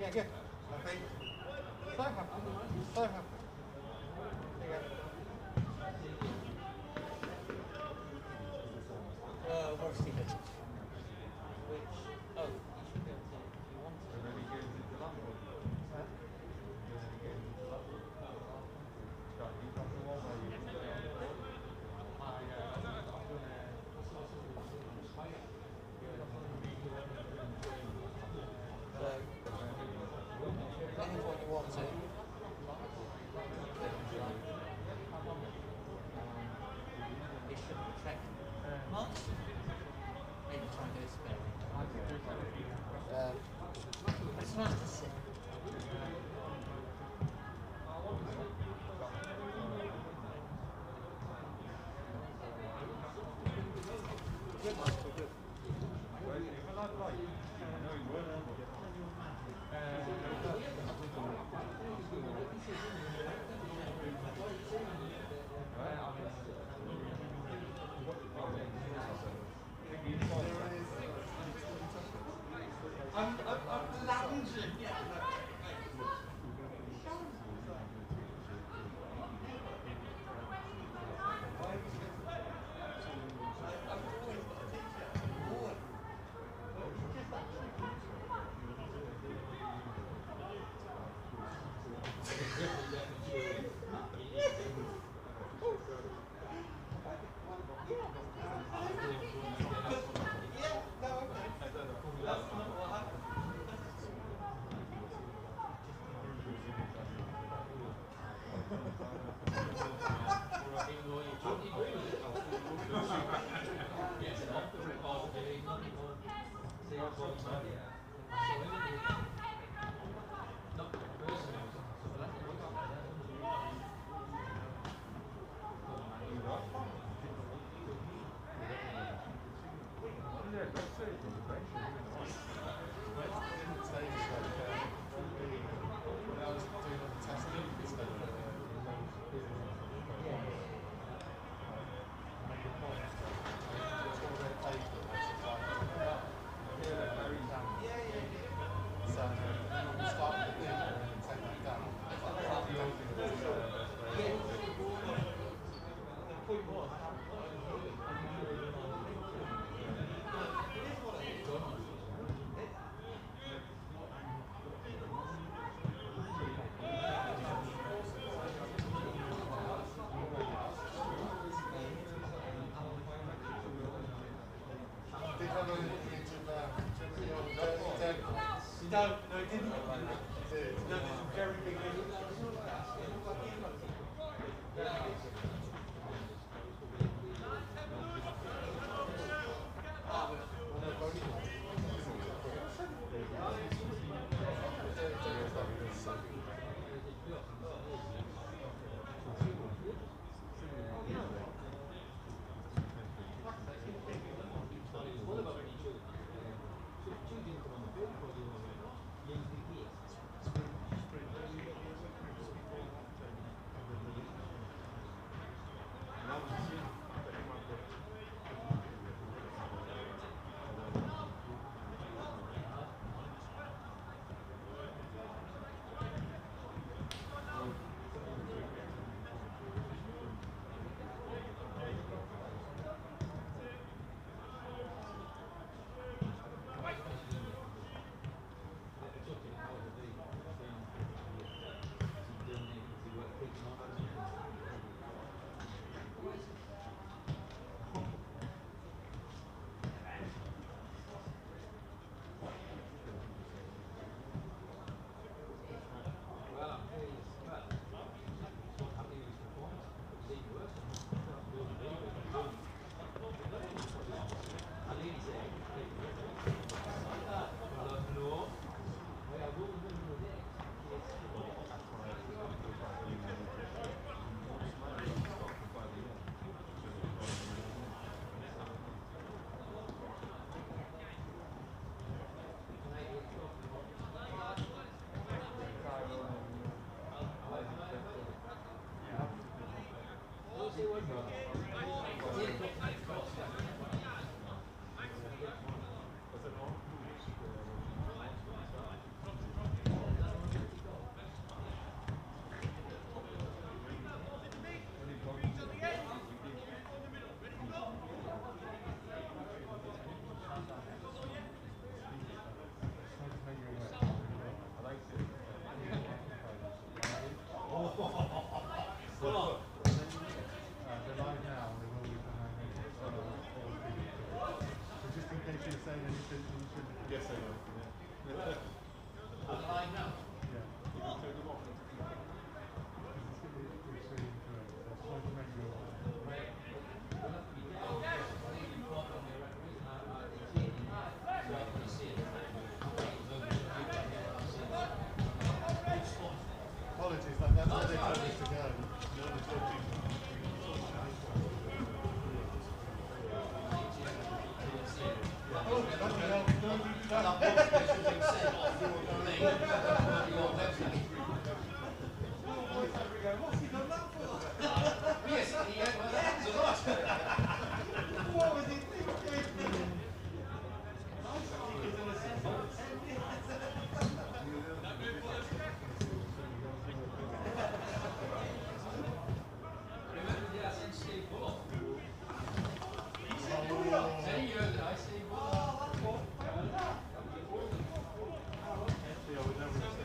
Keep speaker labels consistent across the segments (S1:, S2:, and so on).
S1: Yeah, good. Lovely. So happy. So happy. There you go. What's he doing? Which, oh, you should be able to, if you want to. Huh? Any point you want to. It shouldn't check much. Maybe try and go spare. It's nice to sit. Good, Michael, good. I'm lounging. No, it didn't. No, there's a very big difference.
S2: Actually, I would never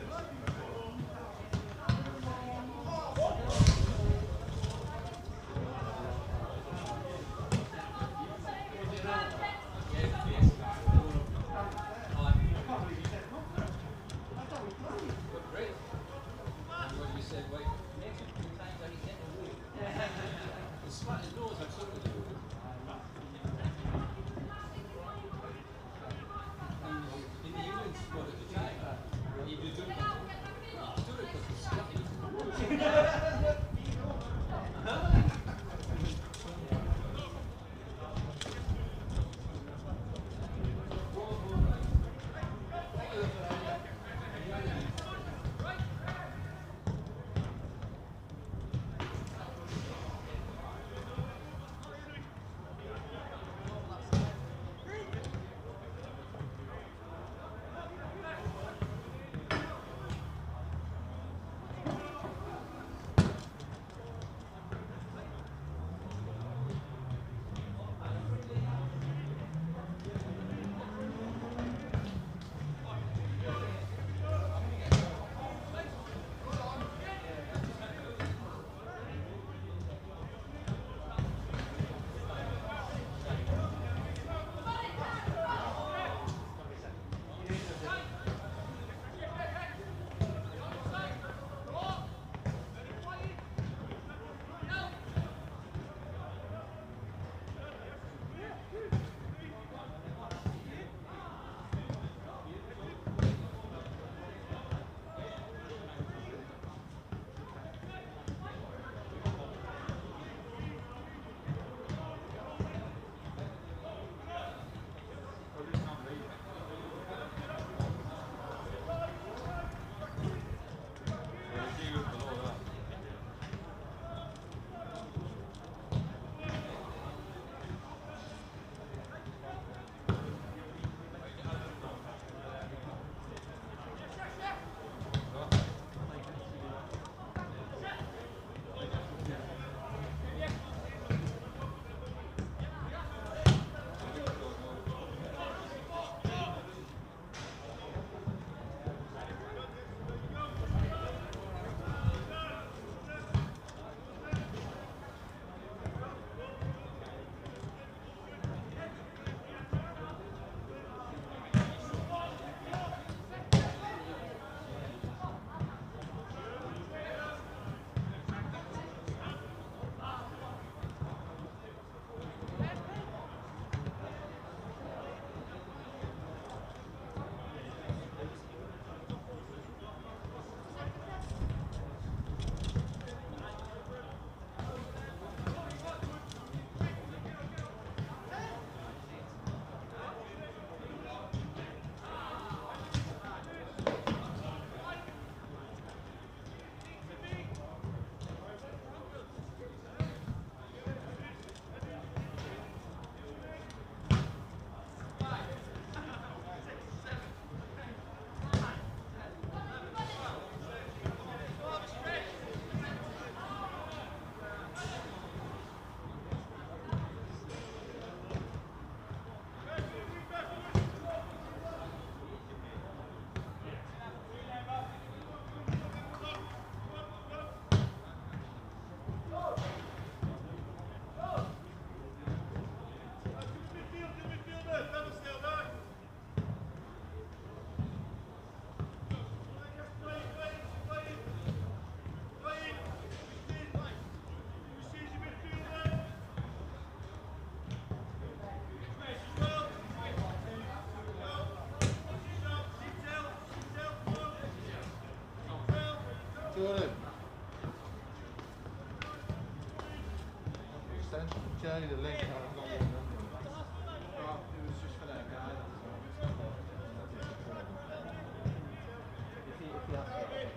S2: Jordan. Send Johnny the link. I've got one number.
S3: Well, it was just for that guy.
S1: If he has to get it,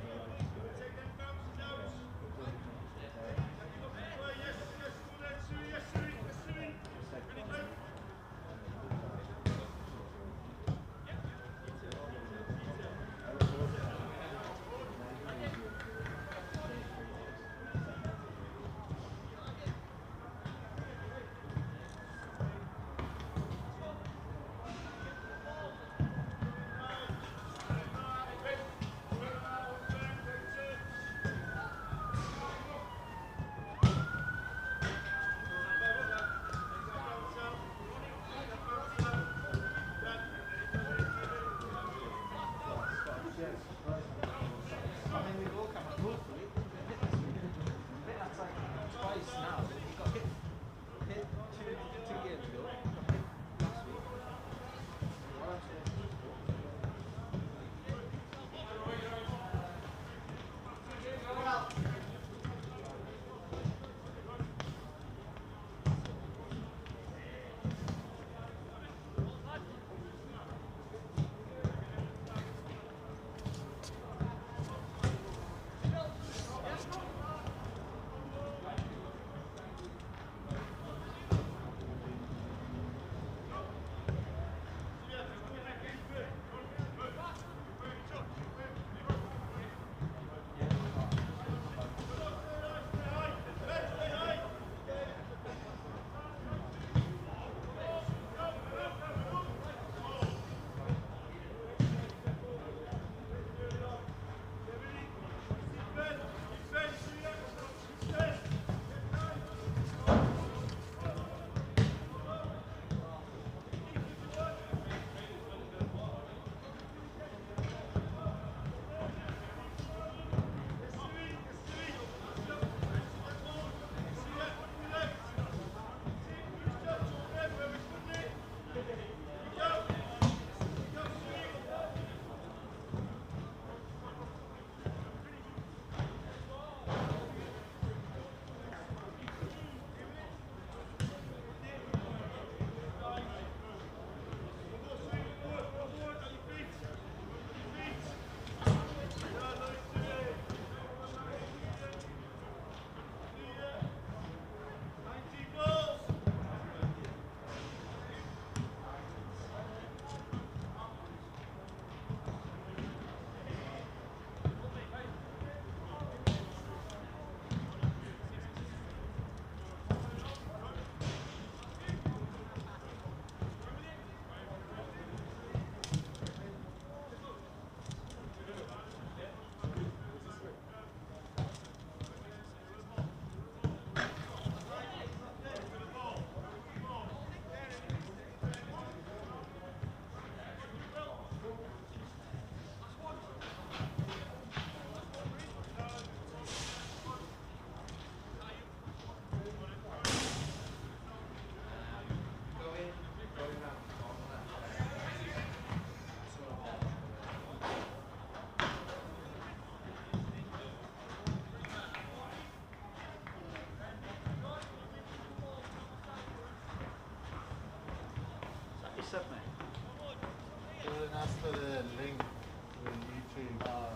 S3: Sent me.
S2: Jordan asked for the link to YouTube.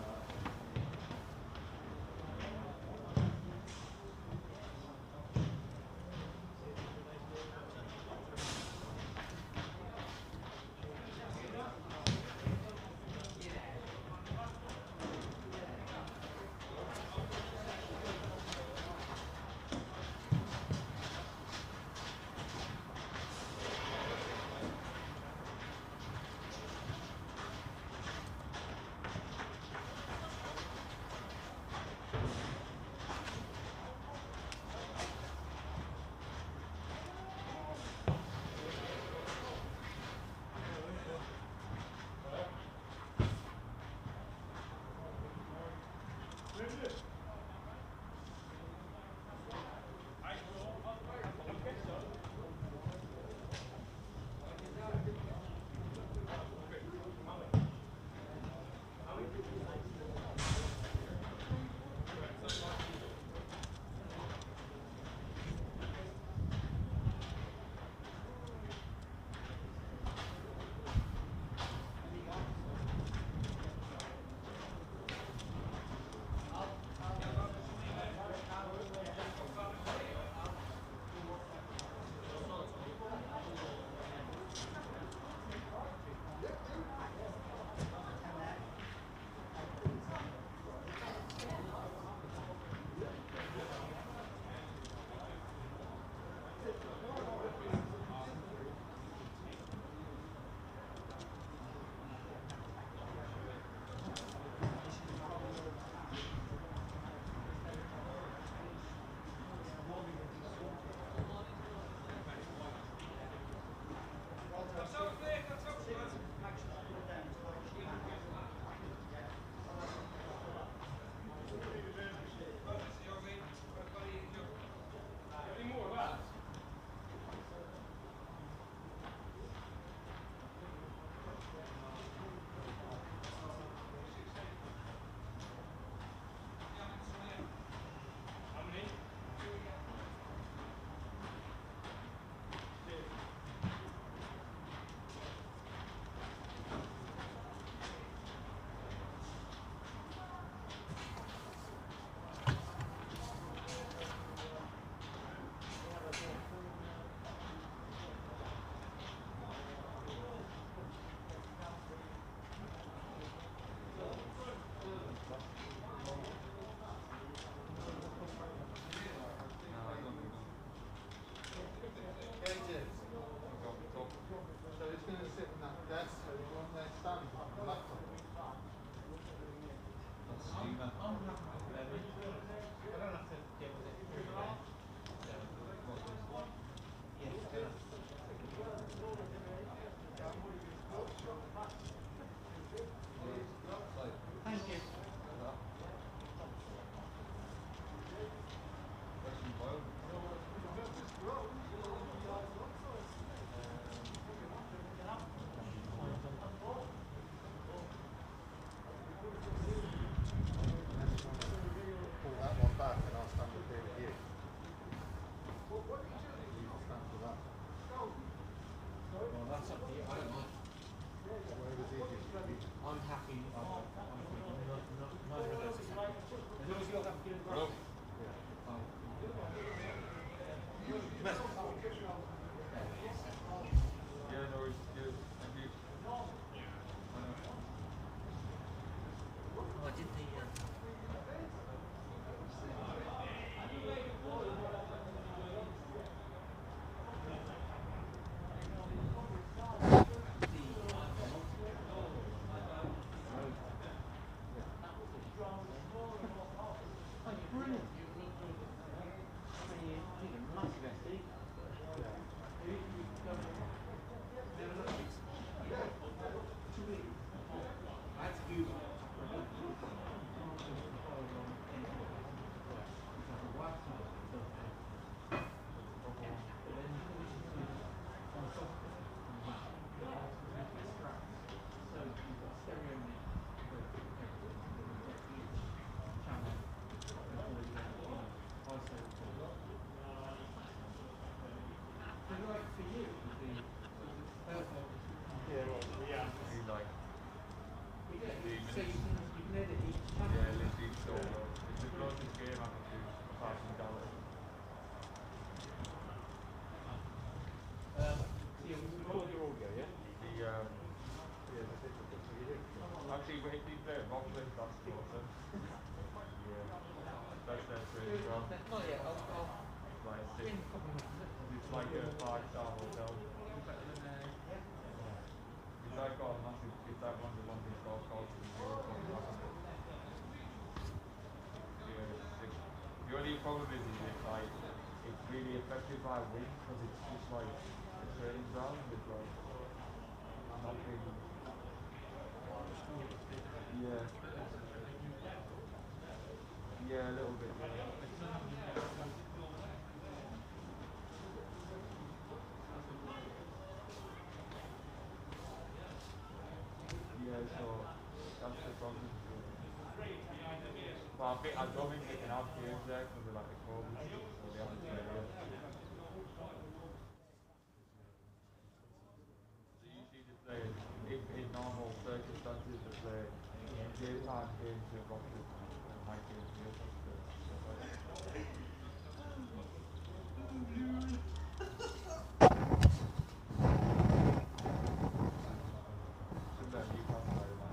S1: I'm happy with 11. I don't have to deal with it every day. So, yeah. Thank you.
S2: Pull that one back and I'll stand up here with you. You can stand for that.
S1: Well, that's up to you. I don't mind.
S2: Whatever's easiest for you.
S1: I'm happy. Neither of those is happy. As long as you're happy.
S4: Yeah, no, it's good. Thank you.
S1: Oh, I did the.
S4: So you can edit each channel? Yeah, literally so well. It's the closest game I can do apart from Dallas.
S1: Yeah, we record your audio, yeah?
S4: Actually, we did play Rockland, that's closer. Yeah. That's their trade as well.
S1: Not yet, I'll
S4: Like
S1: in a couple of minutes.
S4: it's like a 5-star hotel. It's like got a massive, it's like one of the longest golf courses in Europe. Yeah, it's sick. The only problem is it's like, it's really affected by wind because it's just like a training ground with like nothing. Yeah. Yeah, a little bit. Yeah, so that's the problem. But I don't think they can have games there because of like the COVID, so they have to play here. So usually they play in normal circumstances they play daytime games at Rockford and night games here. Should let Newcastle play like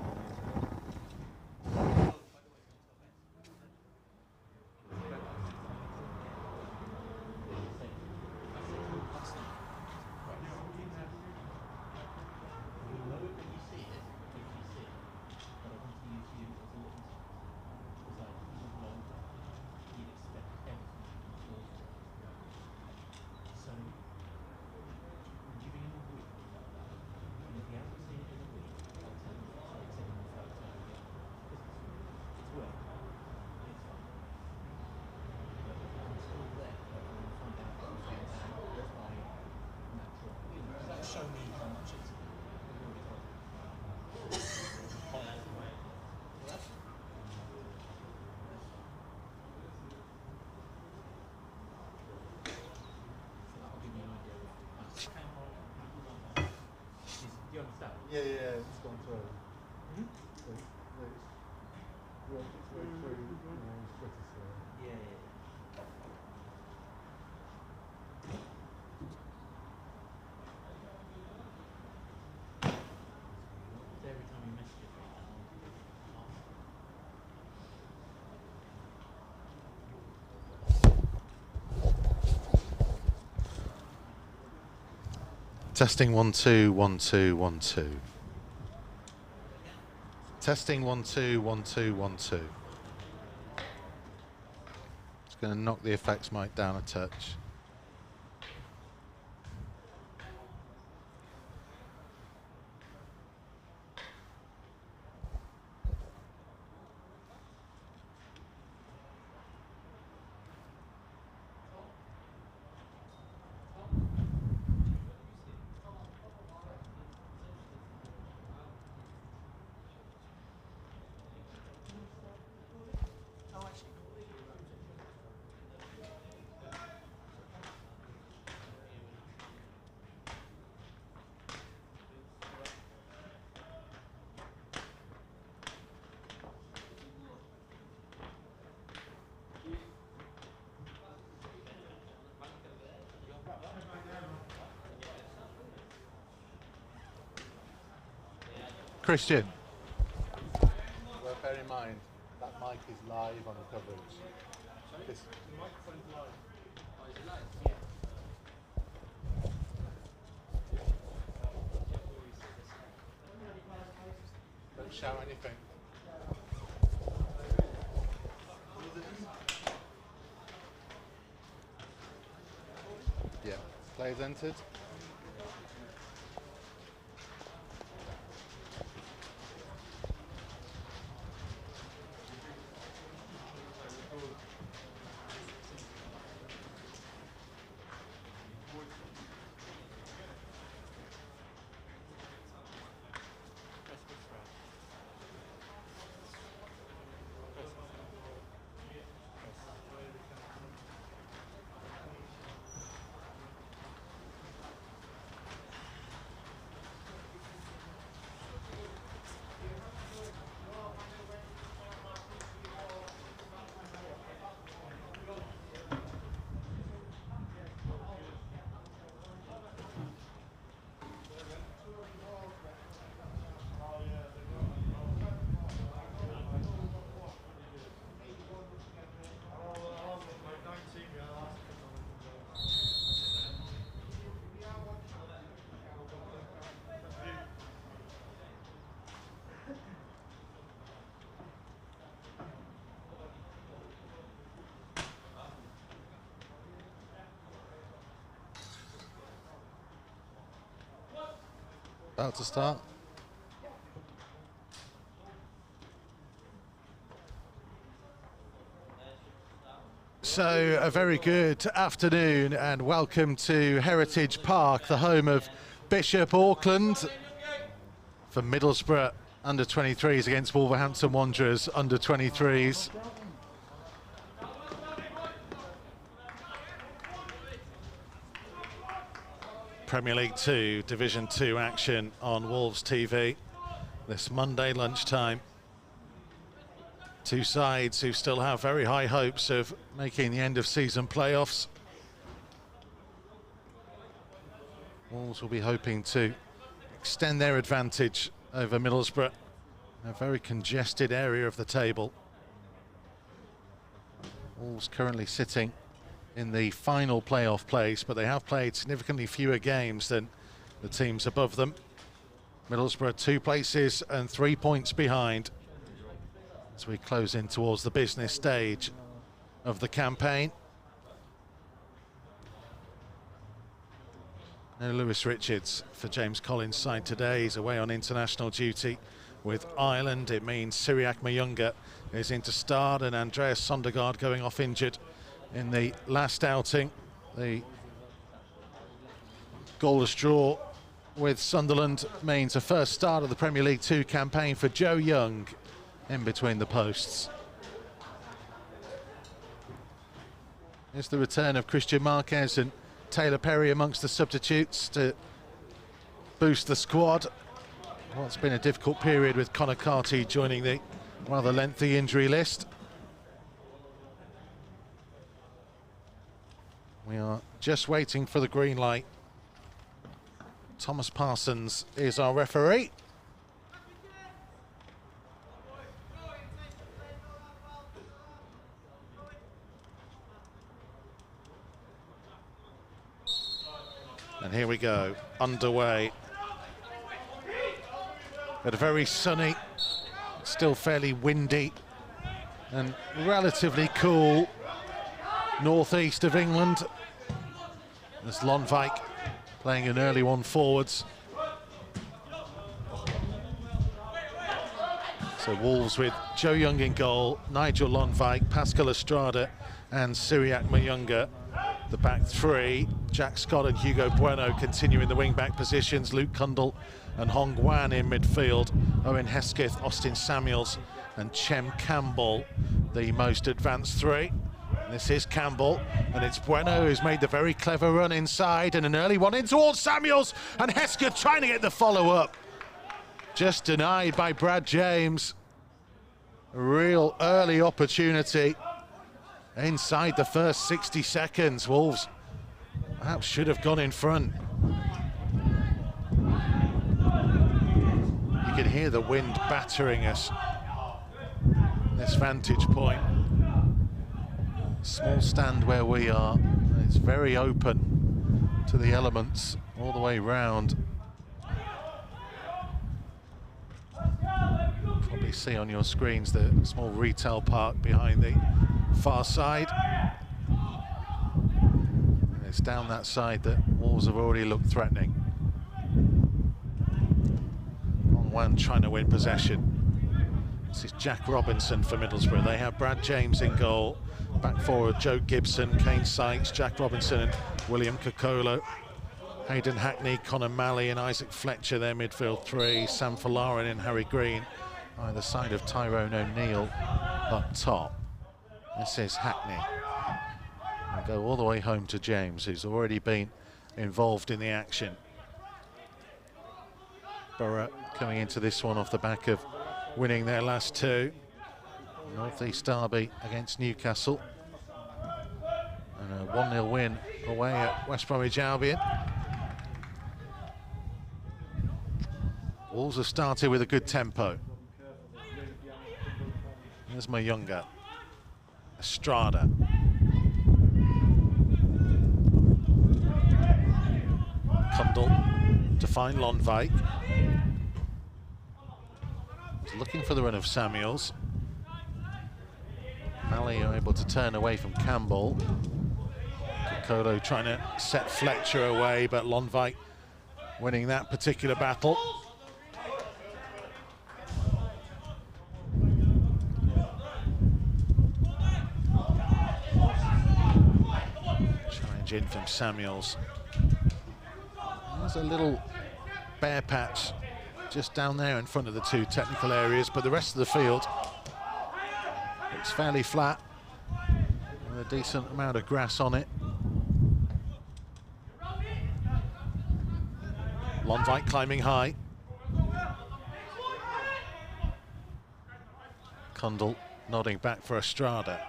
S1: Show me how much it's. Do you understand?
S2: Yeah, it's gone through.
S1: Hmm?
S2: It's worked its way through, Twitter, so.
S1: Yeah. So every time you message it,
S2: Testing 1 2 1 2 1 2. Testing 1 2 1 2 1 2.
S5: going to knock the effects mic down a touch. Christian. Well, bear in mind, that mic is live on the coverage. This
S3: microphone's live.
S1: Oh, is it live? Yeah.
S5: don't shout anything. Yeah, players entered. About to start. So a very good afternoon and welcome to Heritage Park, the home of Bishop Auckland for Middlesbrough under 23s against Wolverhampton Wanderers under 23s. Premier League 2, Division 2 action on Wolves TV this Monday lunchtime. Two sides who still have very high hopes of making the end of season playoffs. Wolves will be hoping to extend their advantage over Middlesbrough, a very congested area of the table. Wolves currently sitting in the final playoff place, but they have played significantly fewer games than the teams above them. Middlesbrough 2 places and 3 points behind as we close in towards the business stage of the campaign. No Lewis Richards for James Collins' side today. He's away on international duty with Ireland. It means Syriac Mianga is in to start and Andreas Sondergaard going off injured in the last outing. The goalless draw with Sunderland means a first start of the Premier League 2 campaign for Joe Young in between the posts. Here's the return of Christian Marquez and Taylor Perry amongst the substitutes to boost the squad. What's been a difficult period with Conor Carty joining the rather lengthy injury list. We are just waiting for the green light. Thomas Parsons is our referee. And here we go, underway. But a very sunny, still fairly windy and relatively cool northeast of England. There's Lonwijk playing an early one forwards. So Wolves with Joe Young in goal, Nigel Lonwijk, Pascal Estrada and Cyriac Mianga. The back three, Jack Scott and Hugo Bueno continuing the wing-back positions, Luke Cundle and Hong Guan in midfield, Owen Hesketh, Austin Samuels and Chem Campbell, the most advanced three. This is Campbell, and it's Bueno who's made the very clever run inside, and an early one in towards Samuels, and Hesketh trying to get the follow-up. Just denied by Brad James. A real early opportunity inside the first 60 seconds. Wolves perhaps should have gone in front. You can hear the wind battering us. This vantage point. Small stand where we are. It's very open to the elements all the way round. Probably see on your screens the small retail park behind the far side. And it's down that side that Wolves have already looked threatening. Hong Guan trying to win possession. This is Jack Robinson for Middlesbrough. They have Brad James in goal. Back forward, Joe Gibson, Kane Sykes, Jack Robinson and William Kokolo. Hayden Hackney, Conor Malley and Isaac Fletcher, their midfield three. Sam Folarin and Harry Green, either side of Tyrone O'Neill up top. This is Hackney. And go all the way home to James, who's already been involved in the action. Borough coming into this one off the back of winning their last two. North East derby against Newcastle. And a 1-0 win away at West Bromwich Albion. Wolves have started with a good tempo. There's Mianga. Estrada. Cundle to find Lonwijk. Looking for the run of Samuels. Malley are able to turn away from Campbell. Kokolo trying to set Fletcher away, but Lonwijk winning that particular battle. Challenge in from Samuels. There's a little bare patch just down there in front of the two technical areas, but the rest of the field looks fairly flat with a decent amount of grass on it. Lonwijk climbing high. Cundle nodding back for Estrada.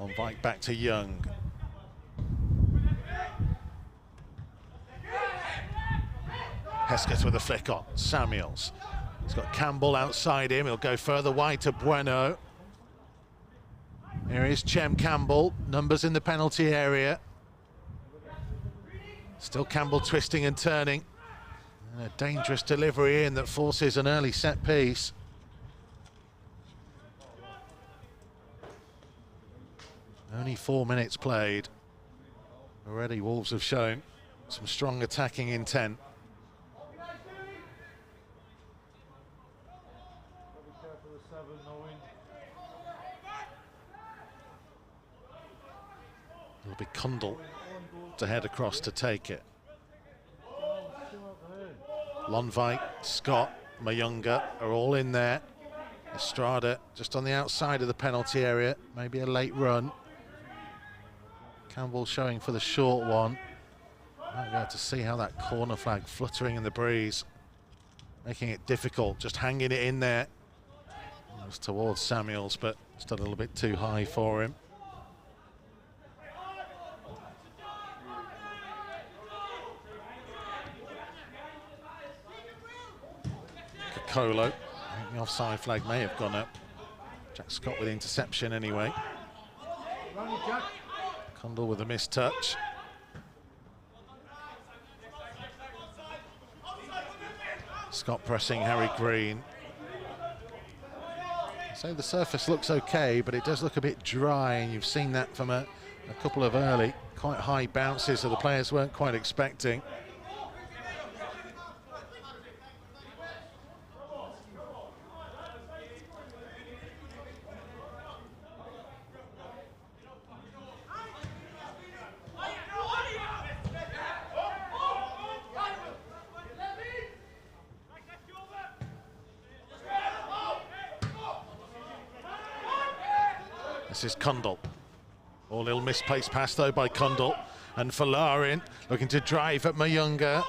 S5: Lonwijk back to Young. Hesketh with a flick on. Samuels. He's got Campbell outside him. He'll go further wide to Bueno. Here is Chem Campbell. Numbers in the penalty area. Still Campbell twisting and turning. And a dangerous delivery in that forces an early set piece. Only 4 minutes played. Already Wolves have shown some strong attacking intent. It'll be Cundle to head across to take it. Lonwijk, Scott, Mianga are all in there. Estrada just on the outside of the penalty area, maybe a late run. Campbell showing for the short one. Might be able to see how that corner flag fluttering in the breeze, making it difficult, just hanging it in there. It was towards Samuels, but just a little bit too high for him. Kokolo, I think the offside flag may have gone up. Jack Scott with the interception anyway. Cundle with a missed touch. Scott pressing Harry Green. So the surface looks okay, but it does look a bit dry, and you've seen that from a couple of early, quite high bounces that the players weren't quite expecting. This is Kundal. A little misplaced pass though by Kundal, and Falarin looking to drive at Mianga.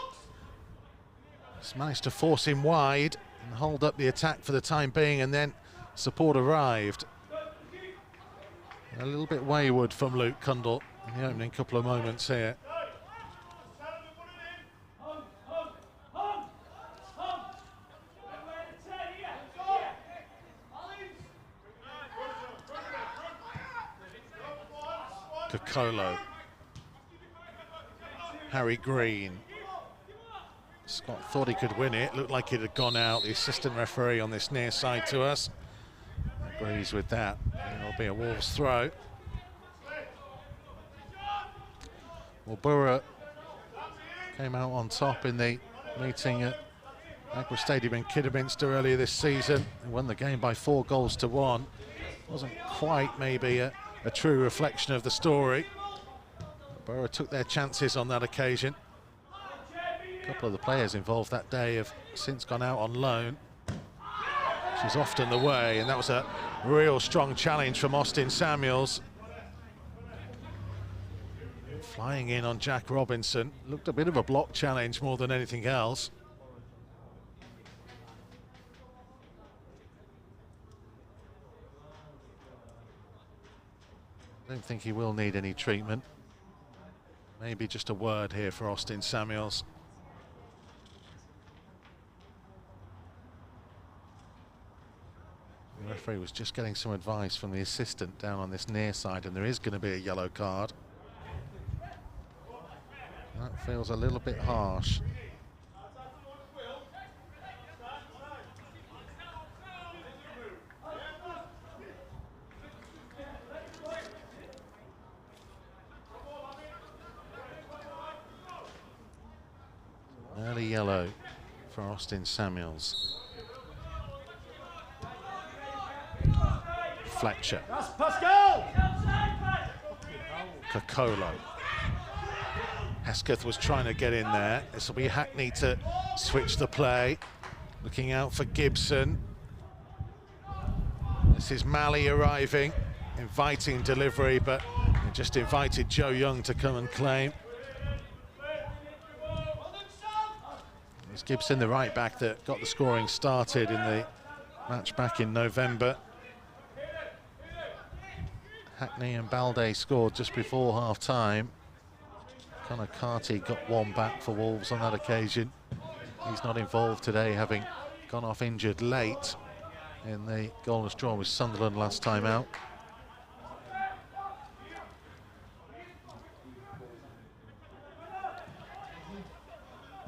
S5: Just managed to force him wide and hold up the attack for the time being, and then support arrived. A little bit wayward from Luke Kundal in the opening couple of moments here. Kokolo. Harry Green. Scott thought he could win it. Looked like it had gone out. The assistant referee on this near side to us agrees with that. It'll be a Wolves throw. Well, Borough came out on top in the meeting at Agra Stadium in Kidderminster earlier this season and won the game by 4 goals to 1. Wasn't quite maybe a true reflection of the story. Borough took their chances on that occasion. A couple of the players involved that day have since gone out on loan, which is often the way, and that was a real strong challenge from Austin Samuels. Flying in on Jack Robinson. Looked a bit of a block challenge more than anything else. I don't think he will need any treatment. Maybe just a word here for Austin Samuels. The referee was just getting some advice from the assistant down on this near side, and there is going to be a yellow card. That feels a little bit harsh. Early yellow for Austin Samuels. Fletcher. Kokolo. Hesketh was trying to get in there. This will be Hackney to switch the play. Looking out for Gibson. This is Malley arriving, inviting delivery, but he just invited Joe Young to come and claim. It's Gibson, the right back, that got the scoring started in the match back in November. Hackney and Balde scored just before half-time. Connor Carty got one back for Wolves on that occasion. He's not involved today, having gone off injured late in the goalless draw with Sunderland last time out.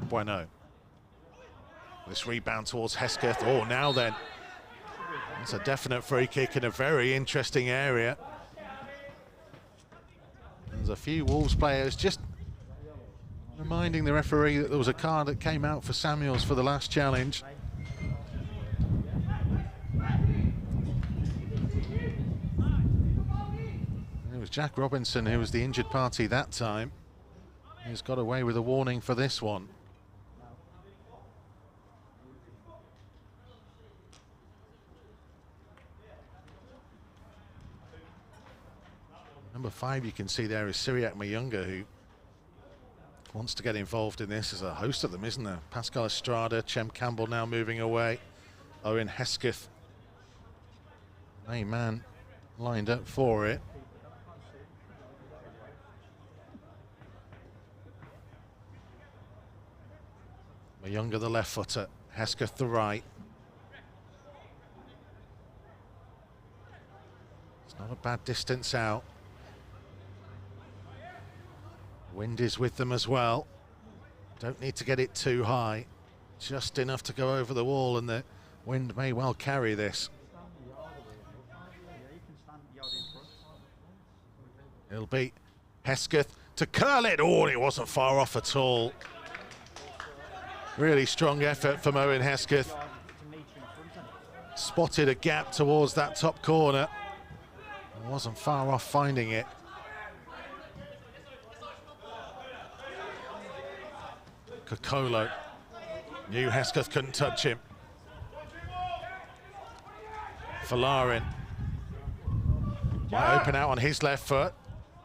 S5: Bueno. This rebound towards Hesketh. Oh, now then. It's a definite free kick in a very interesting area. There's a few Wolves players just reminding the referee that there was a card that came out for Samuels for the last challenge. And it was Jack Robinson who was the injured party that time. He's got away with a warning for this one. Number 5 you can see there is Syriac Mianga, who wants to get involved in this. There's a host of them, isn't there? Pascal Estrada, Chem Campbell now moving away. Owen Hesketh, main man, lined up for it. Mianga the left footer, Hesketh the right. It's not a bad distance out. Wind is with them as well. Don't need to get it too high. Just enough to go over the wall, and the wind may well carry this. It'll be Hesketh to curl it. Oh, it wasn't far off at all. Really strong effort from Owen Hesketh. Spotted a gap towards that top corner. Wasn't far off finding it. Kokolo knew Hesketh couldn't touch him. Folarin might open out on his left foot.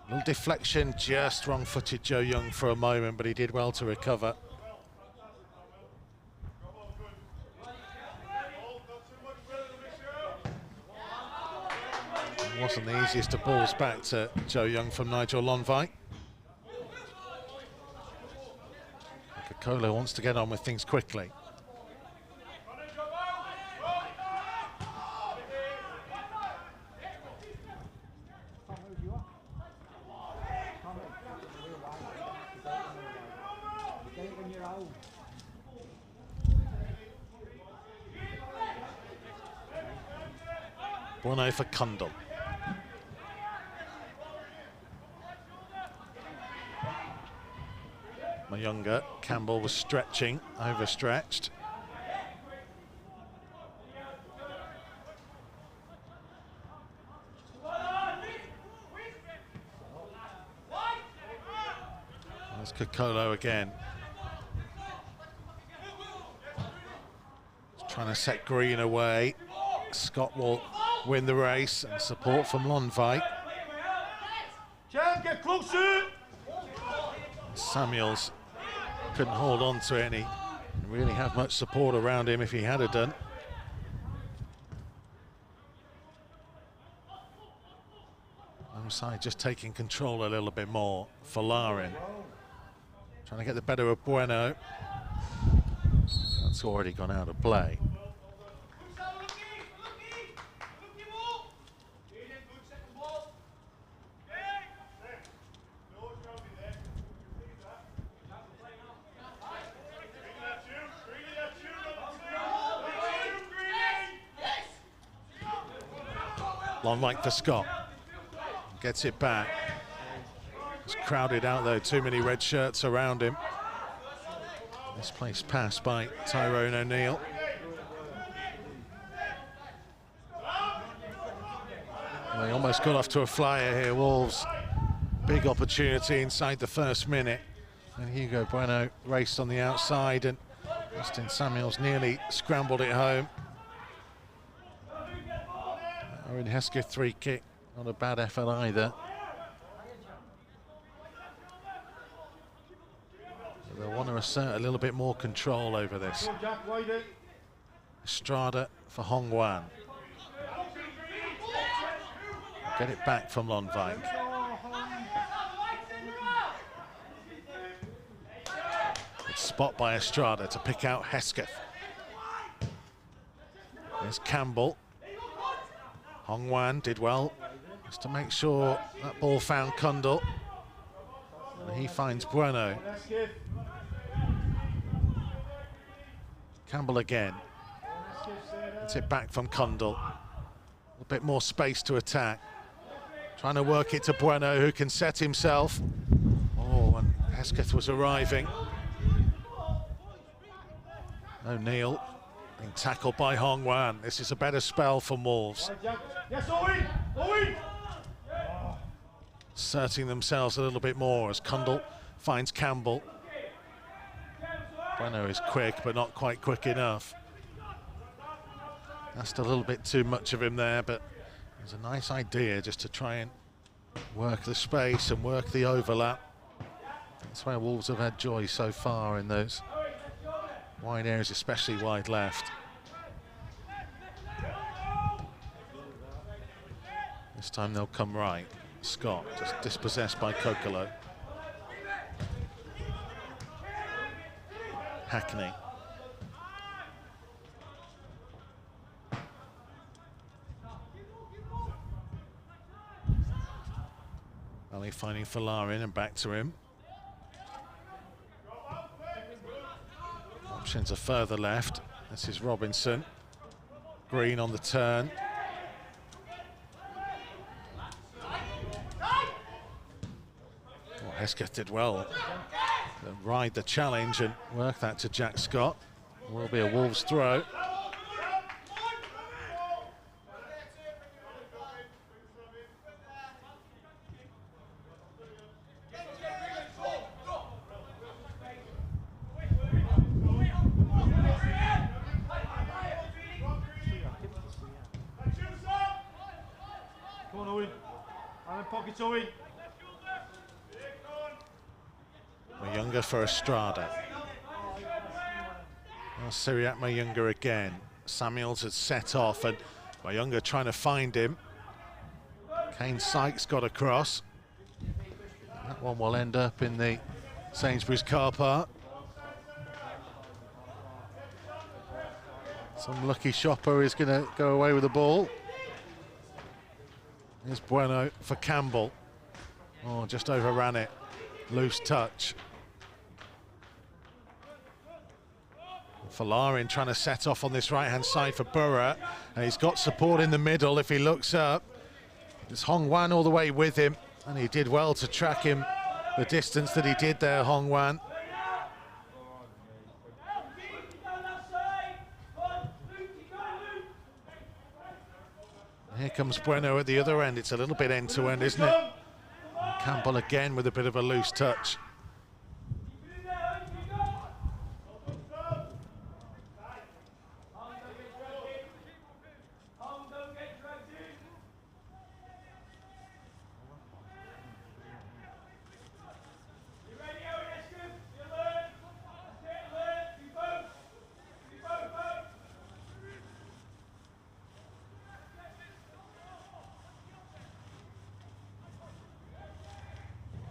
S5: Little deflection, just wrong-footed Joe Young for a moment, but he did well to recover. It wasn't the easiest of balls back to Joe Young from Nigel Lonvite. Kokolo wants to get on with things quickly. Bueno for Kundal. Mianga, Campbell was stretching, overstretched. There's Kokolo again. He's trying to set Green away. Scott will win the race, and support from Lonvite.
S3: Get closer!
S5: Samuels couldn't hold on to it, and he didn't really have much support around him if he had done. Home side just taking control a little bit more. Folarin trying to get the better of Bueno. That's already gone out of play. Lonvite for Scott. Gets it back. It's crowded out though, too many red shirts around him. Misplaced pass by Tyrone O'Neill. They almost got off to a flyer here, Wolves. Big opportunity inside the first minute. And Hugo Bueno raced on the outside, and Austin Samuels nearly scrambled it home. Owen Hesketh free kick, not a bad effort either. They'll want to assert a little bit more control over this. Estrada for Hongwan. Get it back from Lonvite. Good spot by Estrada to pick out Hesketh. There's Campbell. Hongwan did well just to make sure that ball found Kundal. And he finds Bueno. Campbell again. Gets it back from Kundal. A bit more space to attack. Trying to work it to Bueno, who can set himself. Oh, and Hesketh was arriving. O'Neill being tackled by Hongwan. This is a better spell for Wolves.
S3: Yes, Owen! Owen!
S5: Asserting themselves a little bit more as Kundal finds Campbell. Bueno is quick, but not quite quick enough. That's a little bit too much of him there, but it was a nice idea just to try and work the space and work the overlap. That's where Wolves have had joy so far, in those wide areas, especially wide left. This time they'll come right. Scott just dispossessed by Kokolo. Hackney. Ali finding Folarin and back to him. Options are further left. This is Robinson. Green on the turn. Hesketh did well to ride the challenge and work that to Jack Scott. Will be a Wolves throw.
S3: Come on, Owen. And pockets, Owen.
S5: Mianga for Estrada. Well, Syriac Mianga again. Samuels had set off and Mianga trying to find him. Kane Sykes got across. That one will end up in the Sainsbury's car park. Some lucky shopper is going to go away with the ball. Here's Bueno for Campbell. Oh, just overran it. Loose touch. Falarin trying to set off on this right-hand side for Burra. And he's got support in the middle if he looks up. There's Hong Wan all the way with him. And he did well to track him the distance that he did there, Hong Wan. Here comes Bueno at the other end. It's a little bit end-to-end, isn't it? And Campbell again with a bit of a loose touch.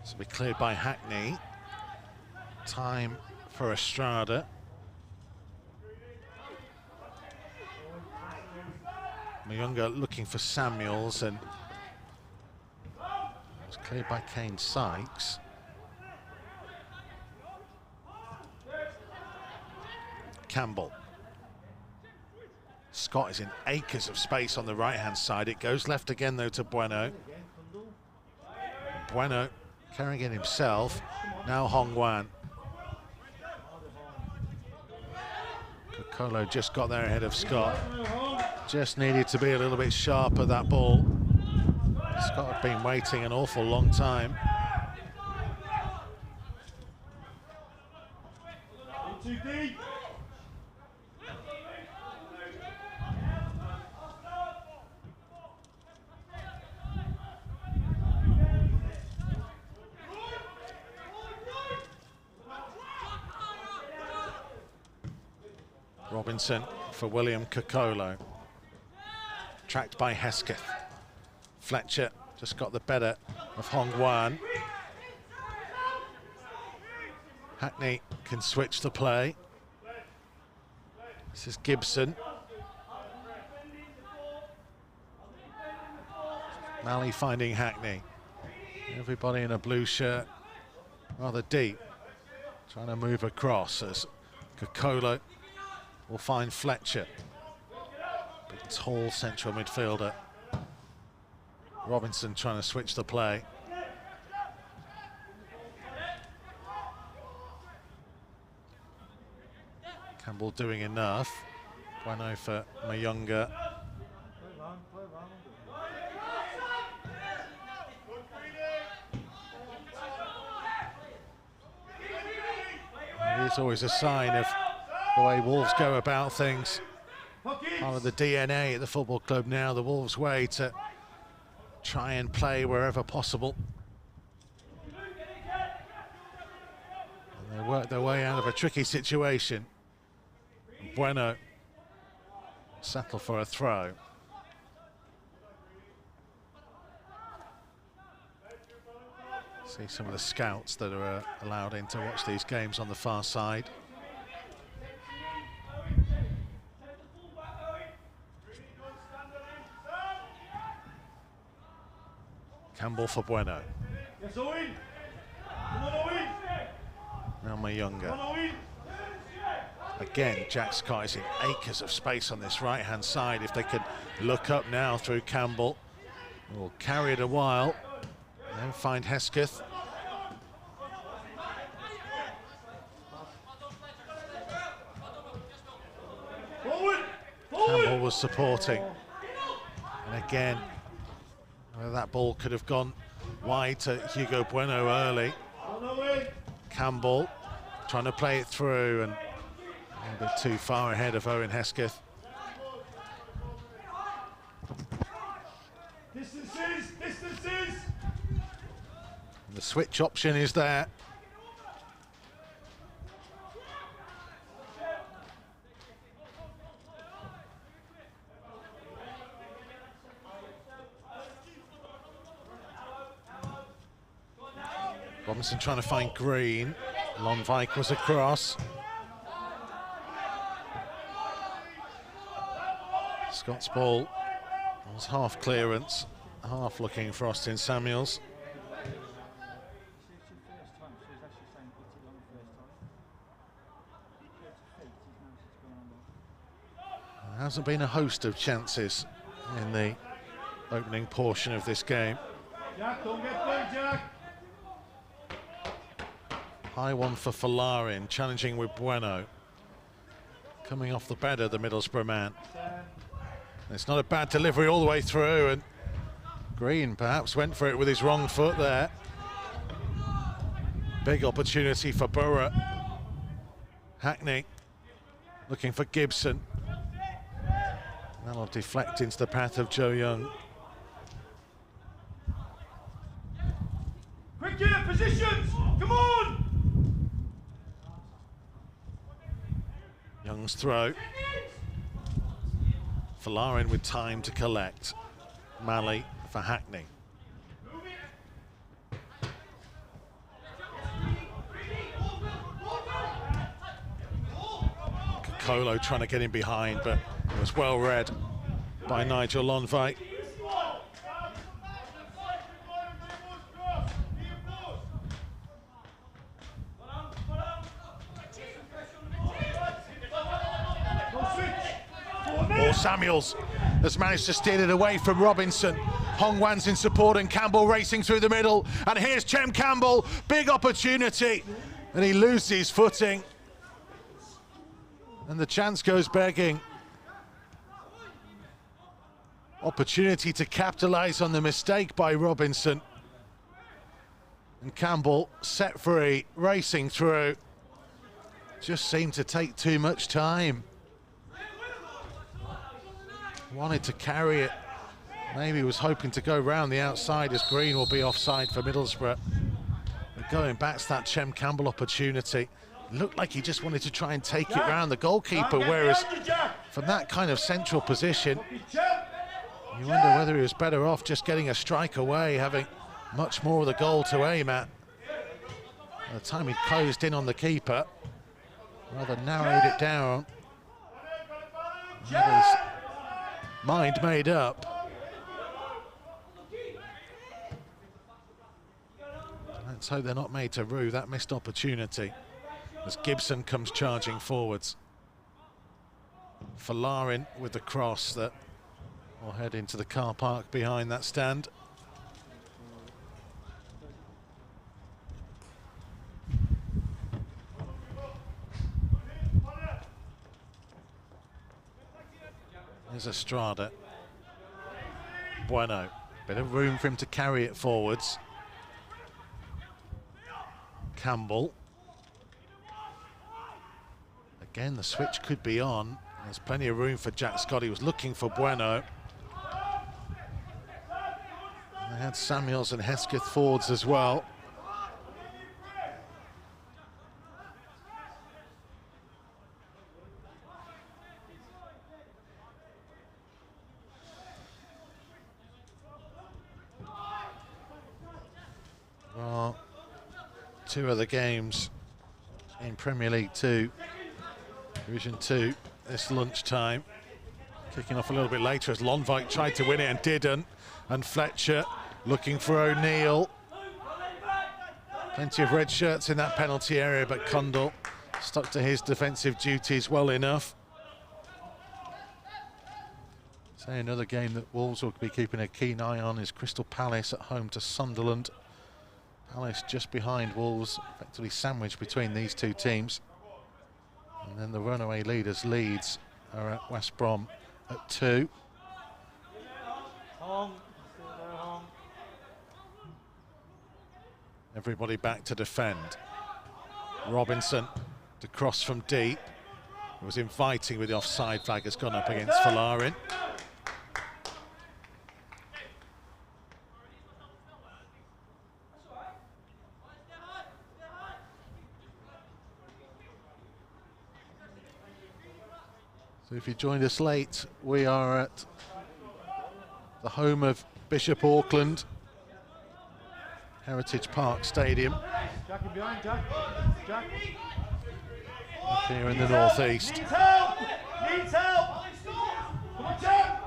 S5: To be cleared by Hackney. Time for Estrada. Mianga looking for Samuels and it was cleared by Kane Sykes. Campbell. Scott is in acres of space on the right-hand side. It goes left again though to Bueno. Bueno carrying it himself. Now Hong Wan. Kokolo just got there ahead of Scott. Just needed to be a little bit sharper, that ball. Scott had been waiting an awful long time.
S3: Too deep.
S5: Robinson for William Kokolo. Tracked by Hesketh. Fletcher just got the better of Hong Wan. Hackney can switch the play. This is Gibson. Malley finding Hackney. Everybody in a blue shirt, rather deep, trying to move across as Kokolo will find Fletcher. Big tall central midfielder. Robinson trying to switch the play. Campbell doing enough. Bueno for Mianga. It is always a sign of the way Wolves go about things. Part of the DNA at the football club now, the Wolves' way to try and play wherever possible. And they work their way out of a tricky situation. Bueno settle for a throw. See some of the scouts that are allowed in to watch these games on the far side. Campbell for Bueno.
S3: Yes, Owen. Come on, Owen.
S5: Now Mianga.
S3: Come on, Owen.
S5: Again, Jack Scott is in acres of space on this right-hand side. If they could look up now through Campbell, we'll carry it a while, and then find Hesketh. Campbell was supporting. And again, that ball could have gone wide to Hugo Bueno early. Campbell trying to play it through and a bit too far ahead of Owen Hesketh.
S3: Distances!
S5: The switch option is there. Robinson trying to find Green. Lonvik was across. Scott's ball was half clearance, half looking for Austin Samuels. There hasn't been a host of chances in the opening portion of this game.
S3: Jack, don't get done, Jack.
S5: High one for Falarin, challenging with Bueno. Coming off the better, the Middlesbrough man. It's not a bad delivery all the way through, and Green perhaps went for it with his wrong foot there. Big opportunity for Borough. Hackney looking for Gibson. That'll deflect into the path of Joe Young.
S3: Quick here, positions! Come on!
S5: Young's throw. Falarin with time to collect. Malley for Hackney. Colo trying to get in behind, but it was well read by Nigel Lonvik. Samuels has managed to steer it away from Robinson. Hongwan's in support and Campbell racing through the middle. And here's Chem Campbell, big opportunity. And he loses footing. And the chance goes begging. Opportunity to capitalise on the mistake by Robinson. And Campbell set free, racing through. Just seemed to take too much time. Wanted to carry it. Maybe was hoping to go round the outside as Green will be offside for Middlesbrough. But going back to that Chem Campbell opportunity, looked like he just wanted to try and take it round the goalkeeper, whereas from that kind of central position, you wonder whether he was better off just getting a strike away, having much more of the goal to aim at. By the time he closed in on the keeper, rather narrowed it down. Had his mind made up. Let's hope they're not made to rue that missed opportunity as Gibson comes charging forwards. Falarin with the cross that will head into the car park behind that stand. There's Estrada. Bueno. Bit of room for him to carry it forwards. Campbell. Again, the switch could be on. There's plenty of room for Jack Scott. He was looking for Bueno. They had Samuels and Hesketh forwards as well. Well, two other games in Premier League 2, Division 2, this lunchtime. Kicking off a little bit later as Lonvik tried to win it and didn't. And Fletcher looking for O'Neill. Plenty of red shirts in that penalty area, but Cundall stuck to his defensive duties well enough. Say another game that Wolves will be keeping a keen eye on is Crystal Palace at home to Sunderland. Palace just behind Wolves, effectively sandwiched between these two teams. And then the runaway leaders, Leeds, are at West Brom at 2.
S3: Hong. Still there, Hong.
S5: Everybody back to defend. Robinson to cross from deep. It was inviting with the offside flag has gone up against Falarin. So if you joined us late, we are at the home of Bishop Auckland, Heritage Park Stadium.
S3: Jack in behind, Jack. Jack.
S5: Up here in the northeast.
S3: Needs help! Needs help! Come on, Jack!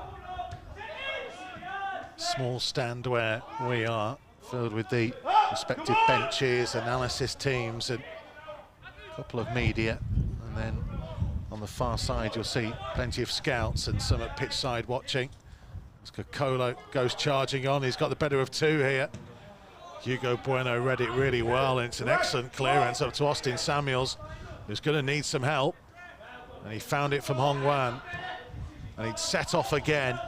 S5: Small stand where we are, filled with the respective benches, analysis teams, and a couple of media. And then on the far side, you'll see plenty of scouts and some at pitch side watching. As Kokolo goes charging on, he's got the better of 2 here. Hugo Bueno read it really well, and it's an excellent clearance up to Austin Samuels, who's going to need some help. And he found it from Hong Wan, and he'd set off again.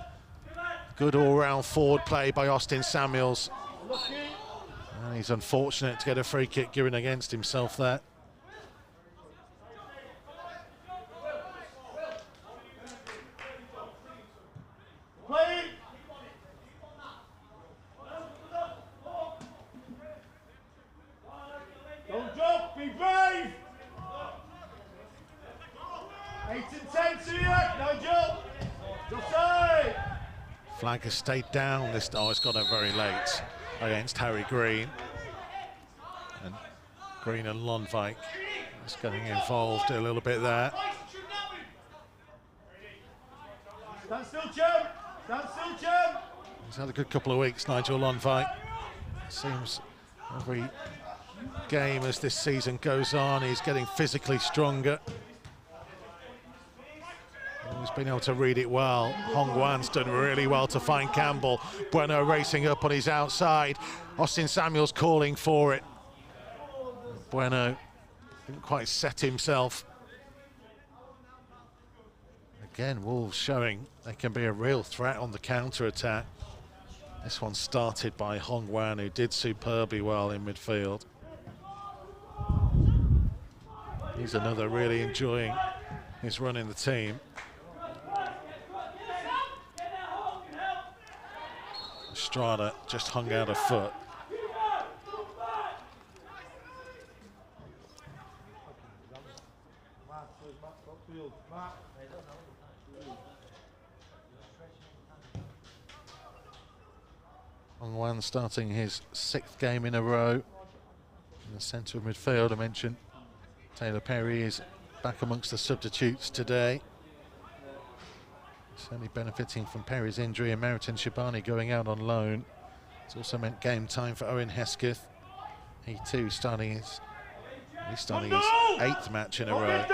S5: Good all-round forward play by Austin Samuels. And he's unfortunate to get a free kick given against himself there.
S3: Play! Don't drop, be brave! 8 and 10 to you, no jump! Just say!
S5: Flag has stayed down. This it's got up very late against Harry Green. And Green and Lonvik is getting involved a little bit there.
S3: Stand still, champ! Stand still, champ!
S5: He's had a good couple of weeks, Nigel Lonvik. Seems every game as this season goes on, he's getting physically stronger. He's been able to read it well. Hong Wan's done really well to find Campbell. Bueno racing up on his outside. Austin Samuels calling for it. Bueno didn't quite set himself. Again, Wolves showing they can be a real threat on the counter-attack. This one started by Hong Wan, who did superbly well in midfield. He's another really enjoying his run in the team. Estrada just hung out a foot. Hong Wan starting his 6th game in a row in the centre of midfield. I mentioned Taylor Perry is back amongst the substitutes today. Certainly benefiting from Perry's injury, and Meriton Shabani going out on loan. It's also meant game time for Owen Hesketh. He too starting his 8th match in a row.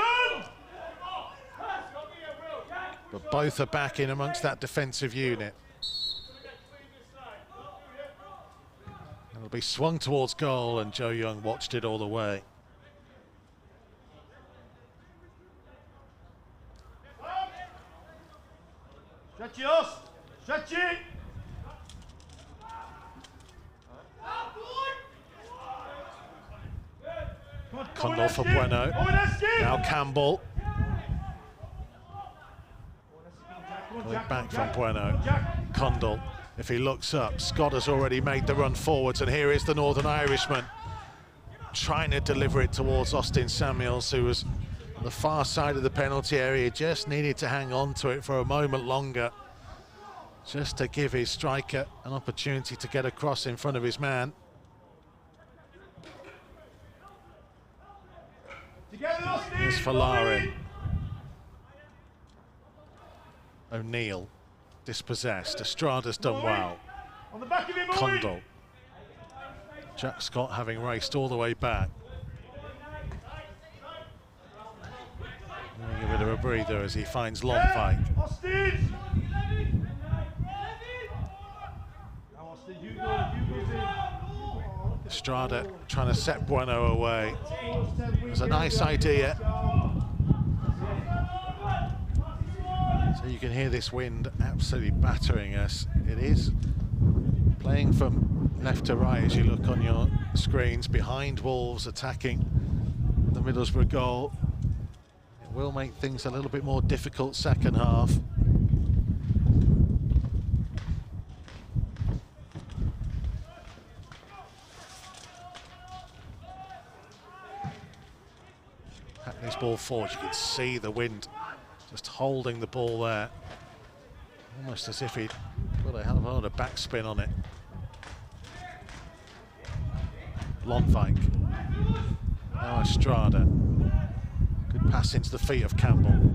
S5: But both are back in amongst that defensive unit. It'll be swung towards goal, and Joe Young watched it all the way.
S3: Stretch it, Ost! Stretch it!
S5: Condor for Bueno. Now Campbell. Going back from Bueno. Condell, if he looks up, Scott has already made the run forwards, and here is the Northern Irishman trying to deliver it towards Austin Samuels, who was on the far side of the penalty area, just needed to hang on to it for a moment longer, just to give his striker an opportunity to get across in front of his man. Here's Falarin. O'Neill dispossessed. Estrada's done well. Condell. Jack Scott having raced all the way back. Giving a bit of a breather as he finds Lonvik. Estrada trying to set Bueno away. It was a nice idea. So You can hear this wind absolutely battering us. It is playing from left to right as you look on your screens, behind Wolves attacking the Middlesbrough goal. It will make things a little bit more difficult second half. This ball forward, you can see the wind just holding the ball there, almost as if he'd put a hell of a lot of backspin on it. Lonvijk, now Estrada, good pass into the feet of Campbell.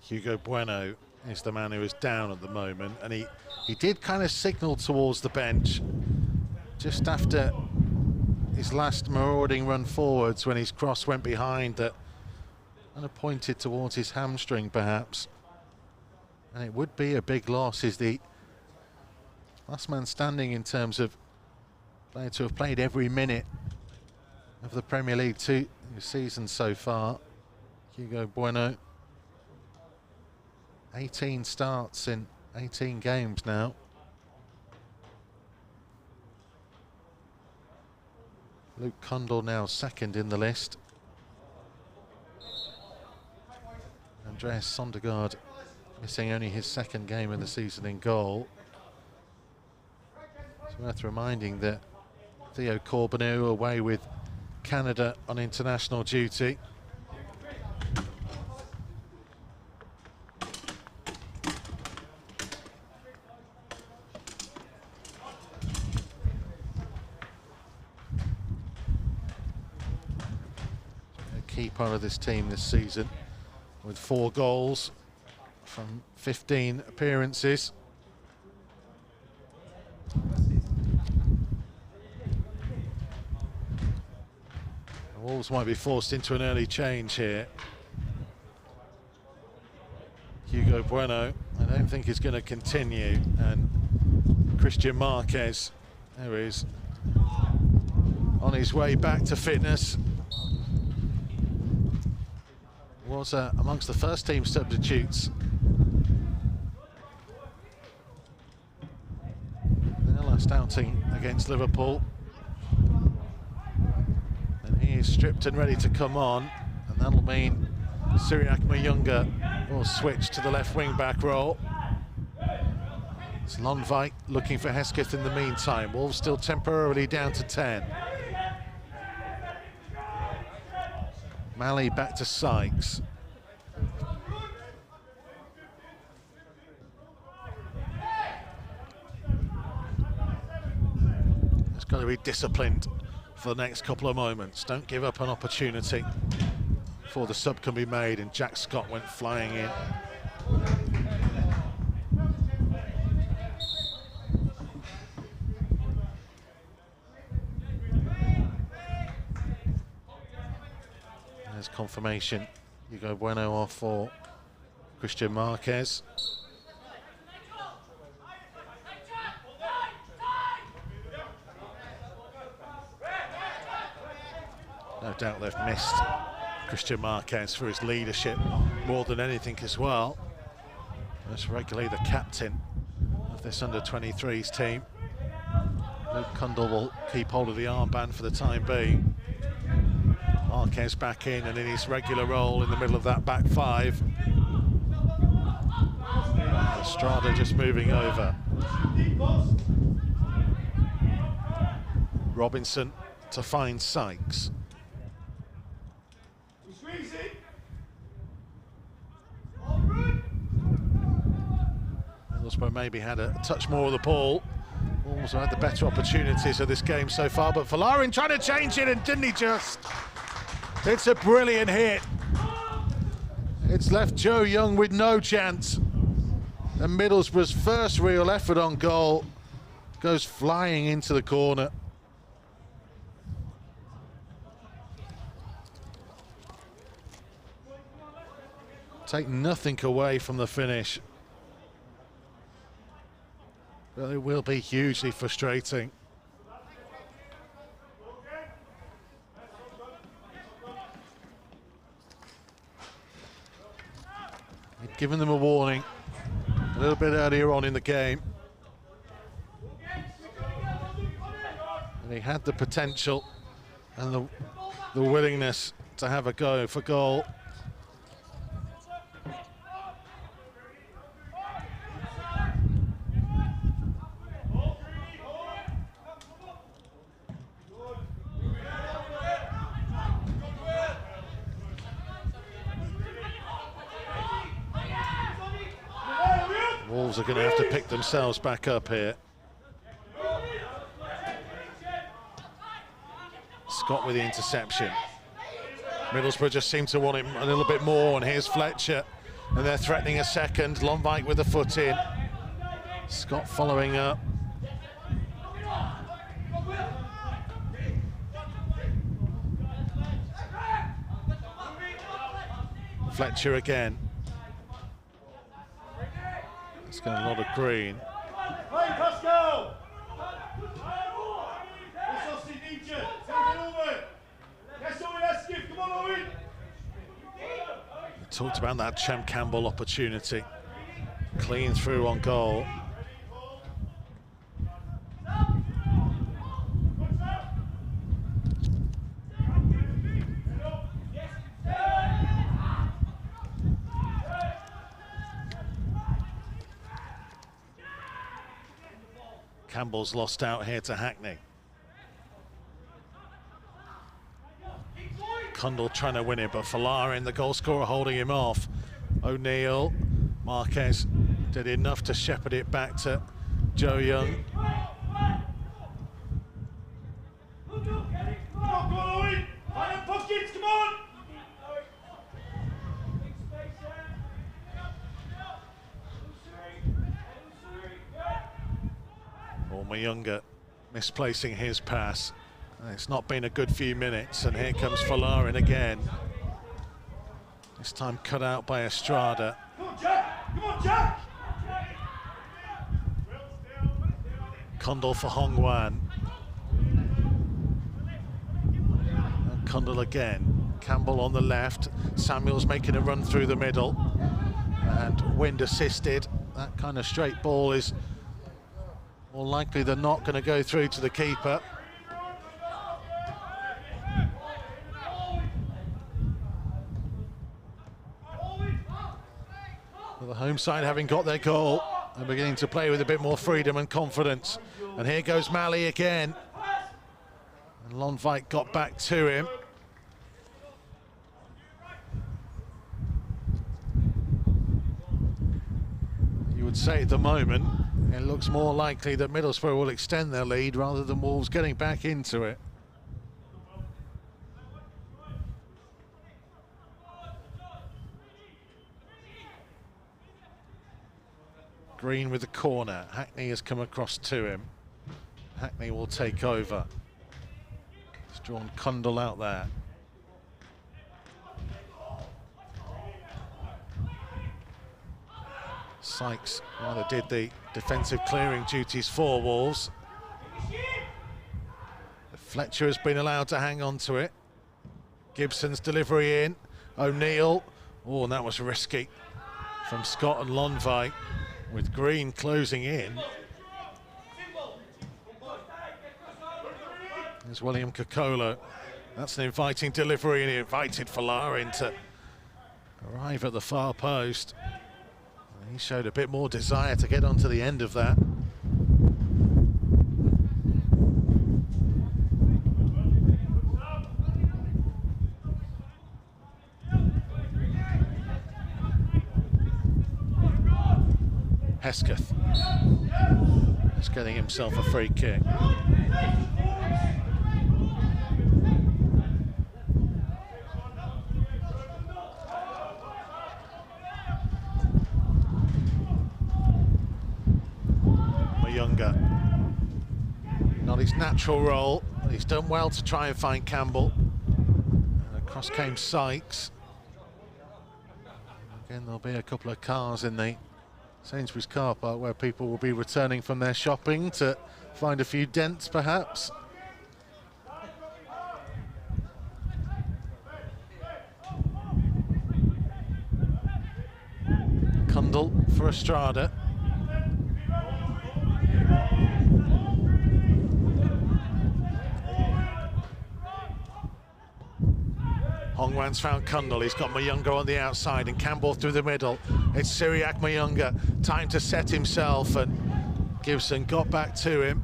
S5: Hugo Bueno is the man who is down at the moment, and he did kind of signal towards the bench just after his last marauding run forwards when his cross went behind, that kind of pointed towards his hamstring perhaps. And it would be a big loss. He's the last man standing in terms of player to have played every minute of the Premier League 2 season so far. Hugo Bueno. 18 starts in 18 games now. Luke Cundle now second in the list. Andreas Sondergaard missing only his second game of the season in goal. It's worth reminding that Theo Corbeanu away with Canada on international duty. Key part of this team this season, with 4 goals from 15 appearances. The Wolves might be forced into an early change here. Hugo Bueno, I don't think is going to continue, and Christian Marquez, there he is, on his way back to fitness. Was amongst the first team substitutes. Their last outing against Liverpool. And he is stripped and ready to come on, and that'll mean Mianga will switch to the left wing back role. It's Lonvijk looking for Hesketh in the meantime. Wolves still temporarily down to 10. Malley back to Sykes. It's got to be disciplined for the next couple of moments. Don't give up an opportunity before the sub can be made, and Jack Scott went flying in. Confirmation, Hugo Bueno off for Christian Marquez. No doubt they've missed Christian Marquez for his leadership more than anything as well. Most regularly the captain of this under-23s team. Luke Cundle will keep hold of the armband for the time being. Marquez back in and in his regular role in the middle of that back 5. Estrada just moving over. Robinson to find Sykes. Middlesbrough maybe had a touch more of the ball. Also had the better opportunities of this game so far, but Valarin trying to change it, and didn't he just? It's a brilliant hit. It's left Joe Young with no chance. And Middlesbrough's first real effort on goal goes flying into the corner. Take nothing away from the finish. But it will be hugely frustrating. He'd given them a warning a little bit earlier on in the game. And he had the potential and the willingness to have a go for goal. Wolves are going to have to pick themselves back up here. Scott with the interception. Middlesbrough just seem to want him a little bit more, and here's Fletcher, and they're threatening a second. Lonvike with the foot in. Scott following up. Fletcher again. It's got a lot of green.
S3: Hey, Pascal!
S5: We talked about that Chem Campbell opportunity. Clean through on goal. Campbell's lost out here to Hackney. Cundall trying to win it, but Falarin, the goal scorer, holding him off. O'Neill, Marquez did enough to shepherd it back to Joe Young. Mianga misplacing his pass. It's not been a good few minutes, and here comes Falarin again. This time cut out by Estrada.
S3: Come on, Jack! Come on, Jack!
S5: Cundall for Hongwan. And Cundall again. Campbell on the left. Samuel's making a run through the middle. And wind assisted. That kind of straight ball is more likely than not going to go through to the keeper. Well, the home side, having got their goal, are beginning to play with a bit more freedom and confidence. And here goes Malley again. And Lonvike got back to him. You would say at the moment, it looks more likely that Middlesbrough will extend their lead rather than Wolves getting back into it. Green with the corner. Hackney has come across to him. Hackney will take over. He's drawn Cundall out there. Sykes rather did the defensive clearing duties for Wolves. Fletcher has been allowed to hang on to it. Gibson's delivery in. O'Neill. Oh, and that was risky from Scott and Lonvike, with Green closing in. There's William Kokolo. That's an inviting delivery, and he invited Falarin to arrive at the far post. He showed a bit more desire to get onto the end of that. Hesketh is getting himself a free kick. Mianga. not his natural role. He's done well to try and find Campbell. And across came Sykes. Again, there'll be a couple of cars in the Sainsbury's car park where people will be returning from their shopping to find a few dents, perhaps. Cundall for Estrada. Hongwan's found Cundall, he's got Mianga on the outside and Campbell through the middle. It's Syriac Mianga, time to set himself, and Gibson got back to him.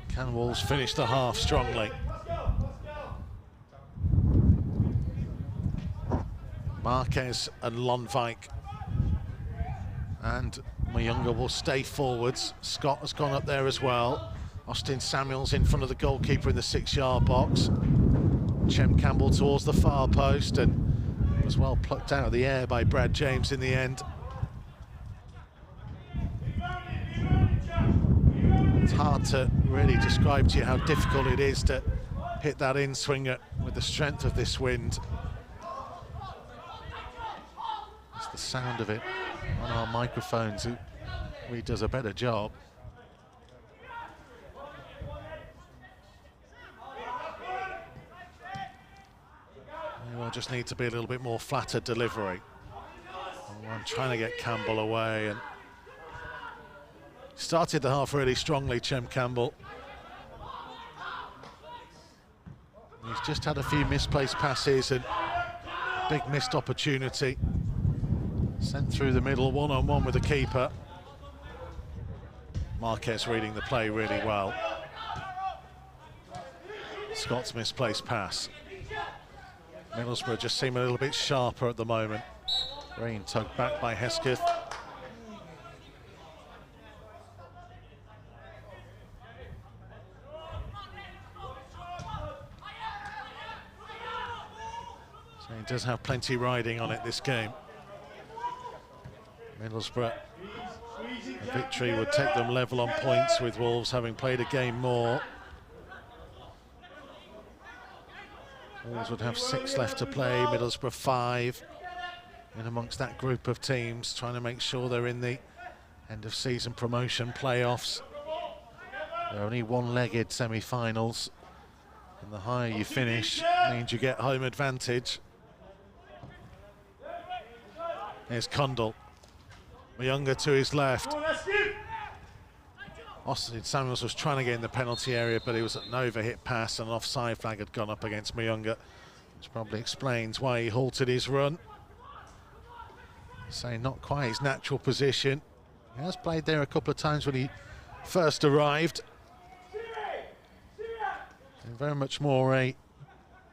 S5: Can Wolves finish the half strongly? Marquez and Lonvik. And Mianga will stay forwards. Scott has gone up there as well. Austin Samuels in front of the goalkeeper in the 6-yard box. Chem Campbell towards the far post and was well plucked out of the air by Brad James in the end. It's hard to really describe to you how difficult it is to hit that in-swinger with the strength of this wind. It's the sound of it on our microphones who really does a better job. We'll just need to be a little bit more flatter delivery. I'm trying to get Campbell away, and started the half really strongly, Chem Campbell. He's just had a few misplaced passes and big missed opportunity. Sent through the middle, one-on-one with the keeper. Marquez reading the play really well. Scott's misplaced pass. Middlesbrough just seem a little bit sharper at the moment. Green tugged back by Hesketh. So he does have plenty riding on it this game. Middlesbrough, a victory would take them level on points with Wolves having played a game more. Wolves would have 6 left to play, Middlesbrough 5. In amongst that group of teams, trying to make sure they're in the end of season promotion playoffs. They're only one-legged semi-finals, and the higher you finish means you get home advantage. Here's Cundall. Mianga to his left. Austin Samuels was trying to get in the penalty area, but it was an overhit pass, and an offside flag had gone up against Mianga, which probably explains why he halted his run. Saying not quite his natural position. He has played there a couple of times when he first arrived. And very much more a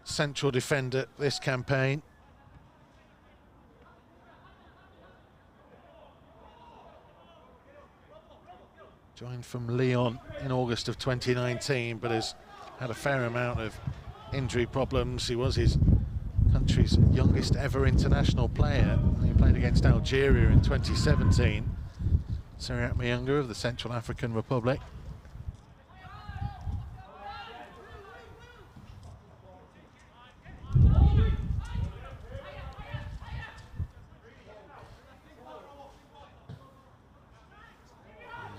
S5: central defender this campaign. Joined from Lyon in August of 2019, but has had a fair amount of injury problems. He was his country's youngest ever international player. He played against Algeria in 2017. Syriac Mianga of the Central African Republic.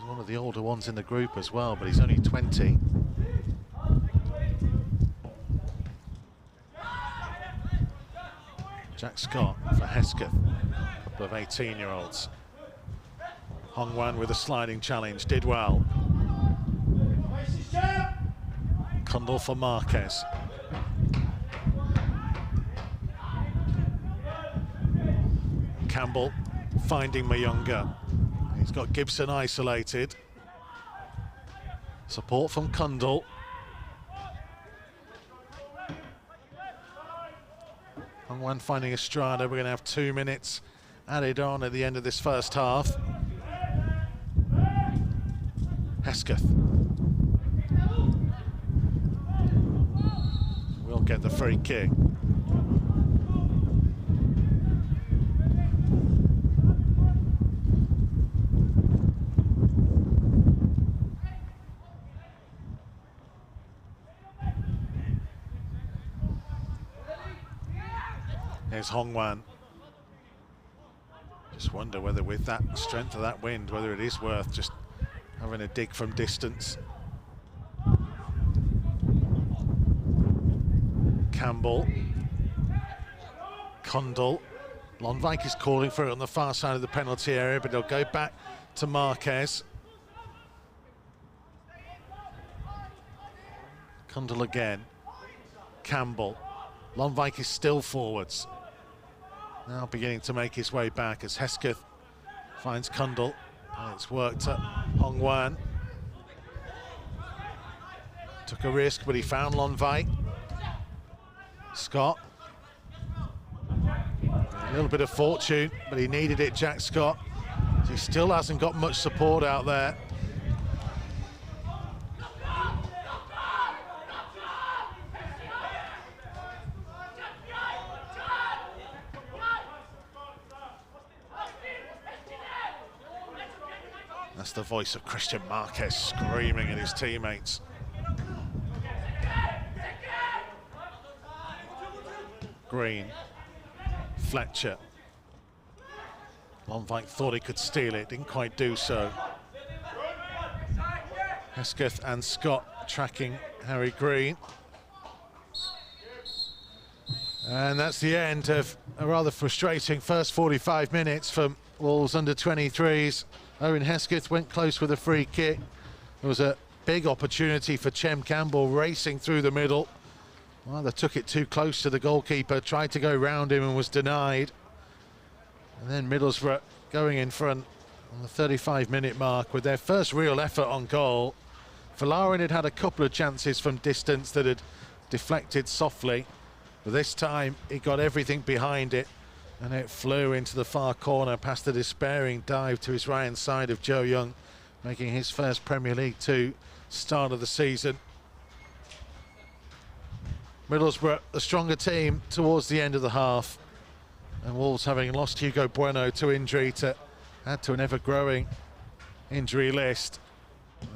S5: One of the older ones in the group as well, but he's only 20. Jack Scott for Hesketh, a couple of 18-year-olds. Hongwan with a sliding challenge, did well. Cundall for Marquez. Campbell finding Mianga. He's got Gibson isolated. Support from Cundall. Hongwan finding Estrada. We're going to have 2 minutes added on at the end of this first half. Hesketh will get the free kick. Here's Hongwan. Just wonder whether with that strength of that wind, whether it is worth just having a dig from distance. Campbell. Kundal. Lonvik is calling for it on the far side of the penalty area, but he'll go back to Marquez. Kundal again. Campbell. Lonvik is still forwards. Now beginning to make his way back as Hesketh finds Kundal. And it's worked at Hongwan. Took a risk, but he found Lonvik. Scott. A little bit of fortune, but he needed it, Jack Scott. He still hasn't got much support out there. That's the voice of Christian Marquez screaming at his teammates. Green. Fletcher. Lonvik thought he could steal it, didn't quite do so. Hesketh and Scott tracking Harry Green. And that's the end of a rather frustrating first 45 minutes from Wolves under-23s. Owen Hesketh went close with a free kick. There was a big opportunity for Chem Campbell racing through the middle. Well, they took it too close to the goalkeeper, tried to go round him and was denied. And then Middlesbrough going in front on the 35-minute mark with their first real effort on goal. Folarin had had a couple of chances from distance that had deflected softly, but this time he got everything behind it and it flew into the far corner past the despairing dive to his right-hand side of Joe Young, making his first Premier League 2 start of the season. Middlesbrough, the stronger team towards the end of the half, and Wolves, having lost Hugo Bueno to injury, to add to an ever-growing injury list.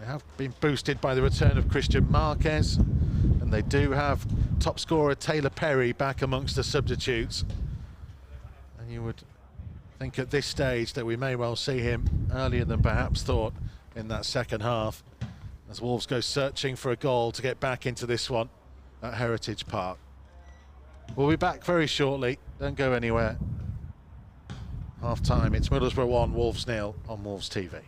S5: They have been boosted by the return of Christian Marquez, and they do have top scorer Taylor Perry back amongst the substitutes. And you would think at this stage that we may well see him earlier than perhaps thought in that second half, as Wolves go searching for a goal to get back into this one at Heritage Park. We'll be back very shortly. Don't go anywhere. Half time, it's Middlesbrough 1, Wolves 0 on Wolves TV.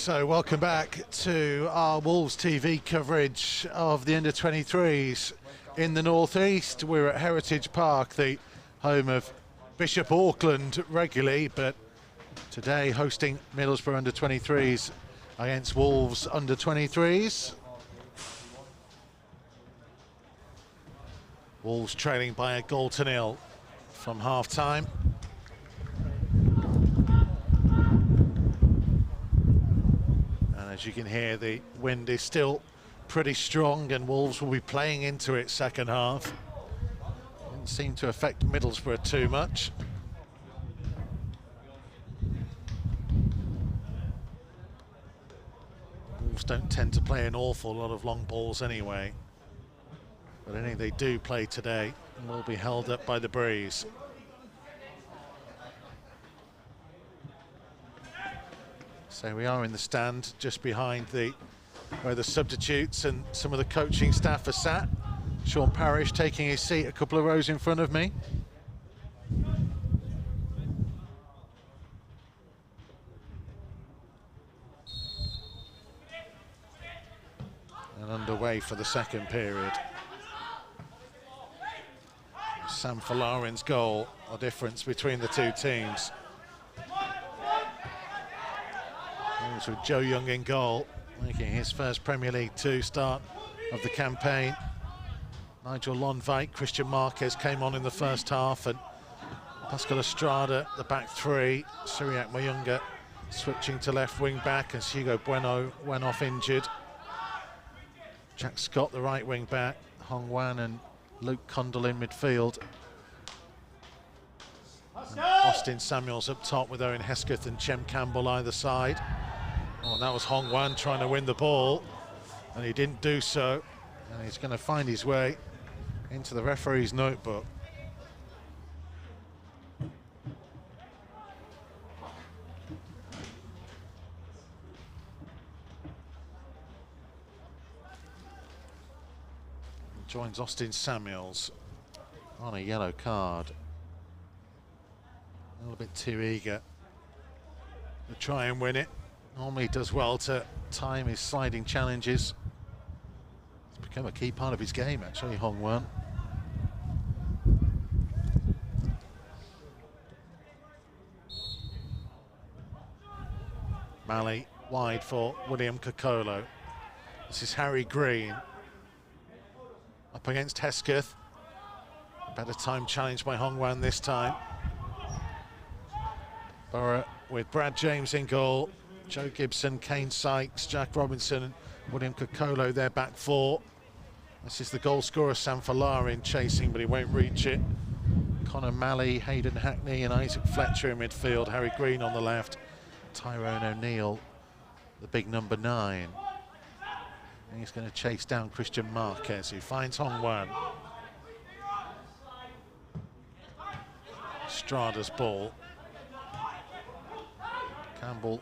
S5: So welcome back to our Wolves TV coverage of the under-23s in the northeast. We're at Heritage Park, the home of Bishop Auckland regularly, but today hosting Middlesbrough under-23s against Wolves under-23s. Wolves trailing by a goal to nil from half-time. And as you can hear, the wind is still pretty strong and Wolves will be playing into it second half. Didn't seem to affect Middlesbrough too much. Wolves don't tend to play an awful lot of long balls anyway, but anything they do play today will be held up by the breeze. So we are in the stand just behind where the substitutes and some of the coaching staff are sat. Sean Parrish taking his seat a couple of rows in front of me. And underway for the second period. Sam Folarin's goal, the difference between the two teams. With Joe Young in goal, making his first Premier League 2 start of the campaign. Nigel Lonvite, Christian Marquez came on in the first half, and Pascal Estrada, the back three. Cyriac Mianga switching to left wing back as Hugo Bueno went off injured. Jack Scott, the right wing back. Hong Wan and Luke Condell in midfield. And Austin Samuels up top with Owen Hesketh and Chem Campbell either side. Oh, and that was Hong Wan trying to win the ball, and he didn't do so. And he's going to find his way into the referee's notebook. He joins Austin Samuels on a yellow card. A little bit too eager to try and win it. Normally does well to time his sliding challenges. It's become a key part of his game, actually, Hong Wan. Malley wide for William Kokolo. This is Harry Green. Up against Hesketh. Better time challenge by Hong Wan this time. Borough with Brad James in goal. Joe Gibson, Kane Sykes, Jack Robinson and William Kokolo, their back four. This is the goal scorer Sam Folarin chasing, but he won't reach it. Connor Malley, Hayden Hackney and Isaac Fletcher in midfield. Harry Green on the left. Tyrone O'Neill, the big number 9. And he's going to chase down Christian Marquez, who finds Hong Wan. Strada's ball. Campbell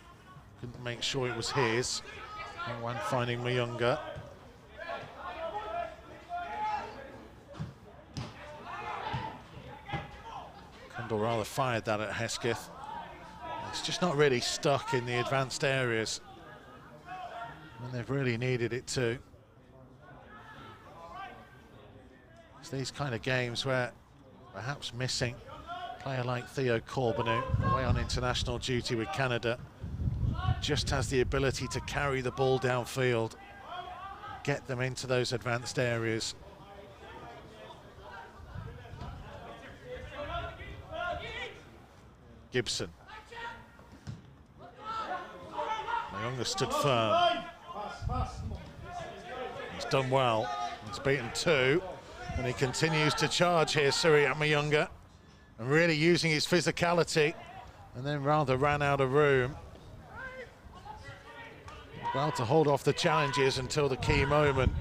S5: couldn't make sure it was his. Hong Wan finding Mianga. Kendall rather fired that at Hesketh. It's just not really stuck in the advanced areas when they've really needed it to. It's these kind of games where perhaps missing a player like Theo Corbeanu, away on international duty with Canada, just has the ability to carry the ball downfield, get them into those advanced areas. Gibson. Mianga stood firm. He's done well. He's beaten 2, and he continues to charge here, Cyriac Mianga, and really using his physicality, and then rather ran out of room. Well, to hold off the challenges until the key moment.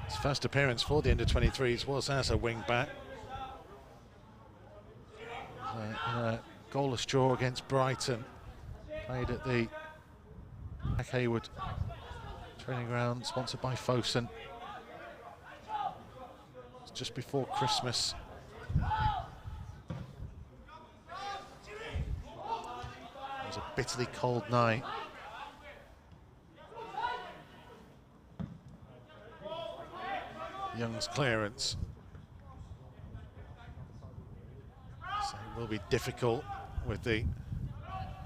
S5: His first appearance for the under-23s was as a wing-back. A goalless draw against Brighton. Played at the Jack Hayward training ground, sponsored by Fosun. It's just before Christmas. bitterly cold night. Young's clearance. So it will be difficult with the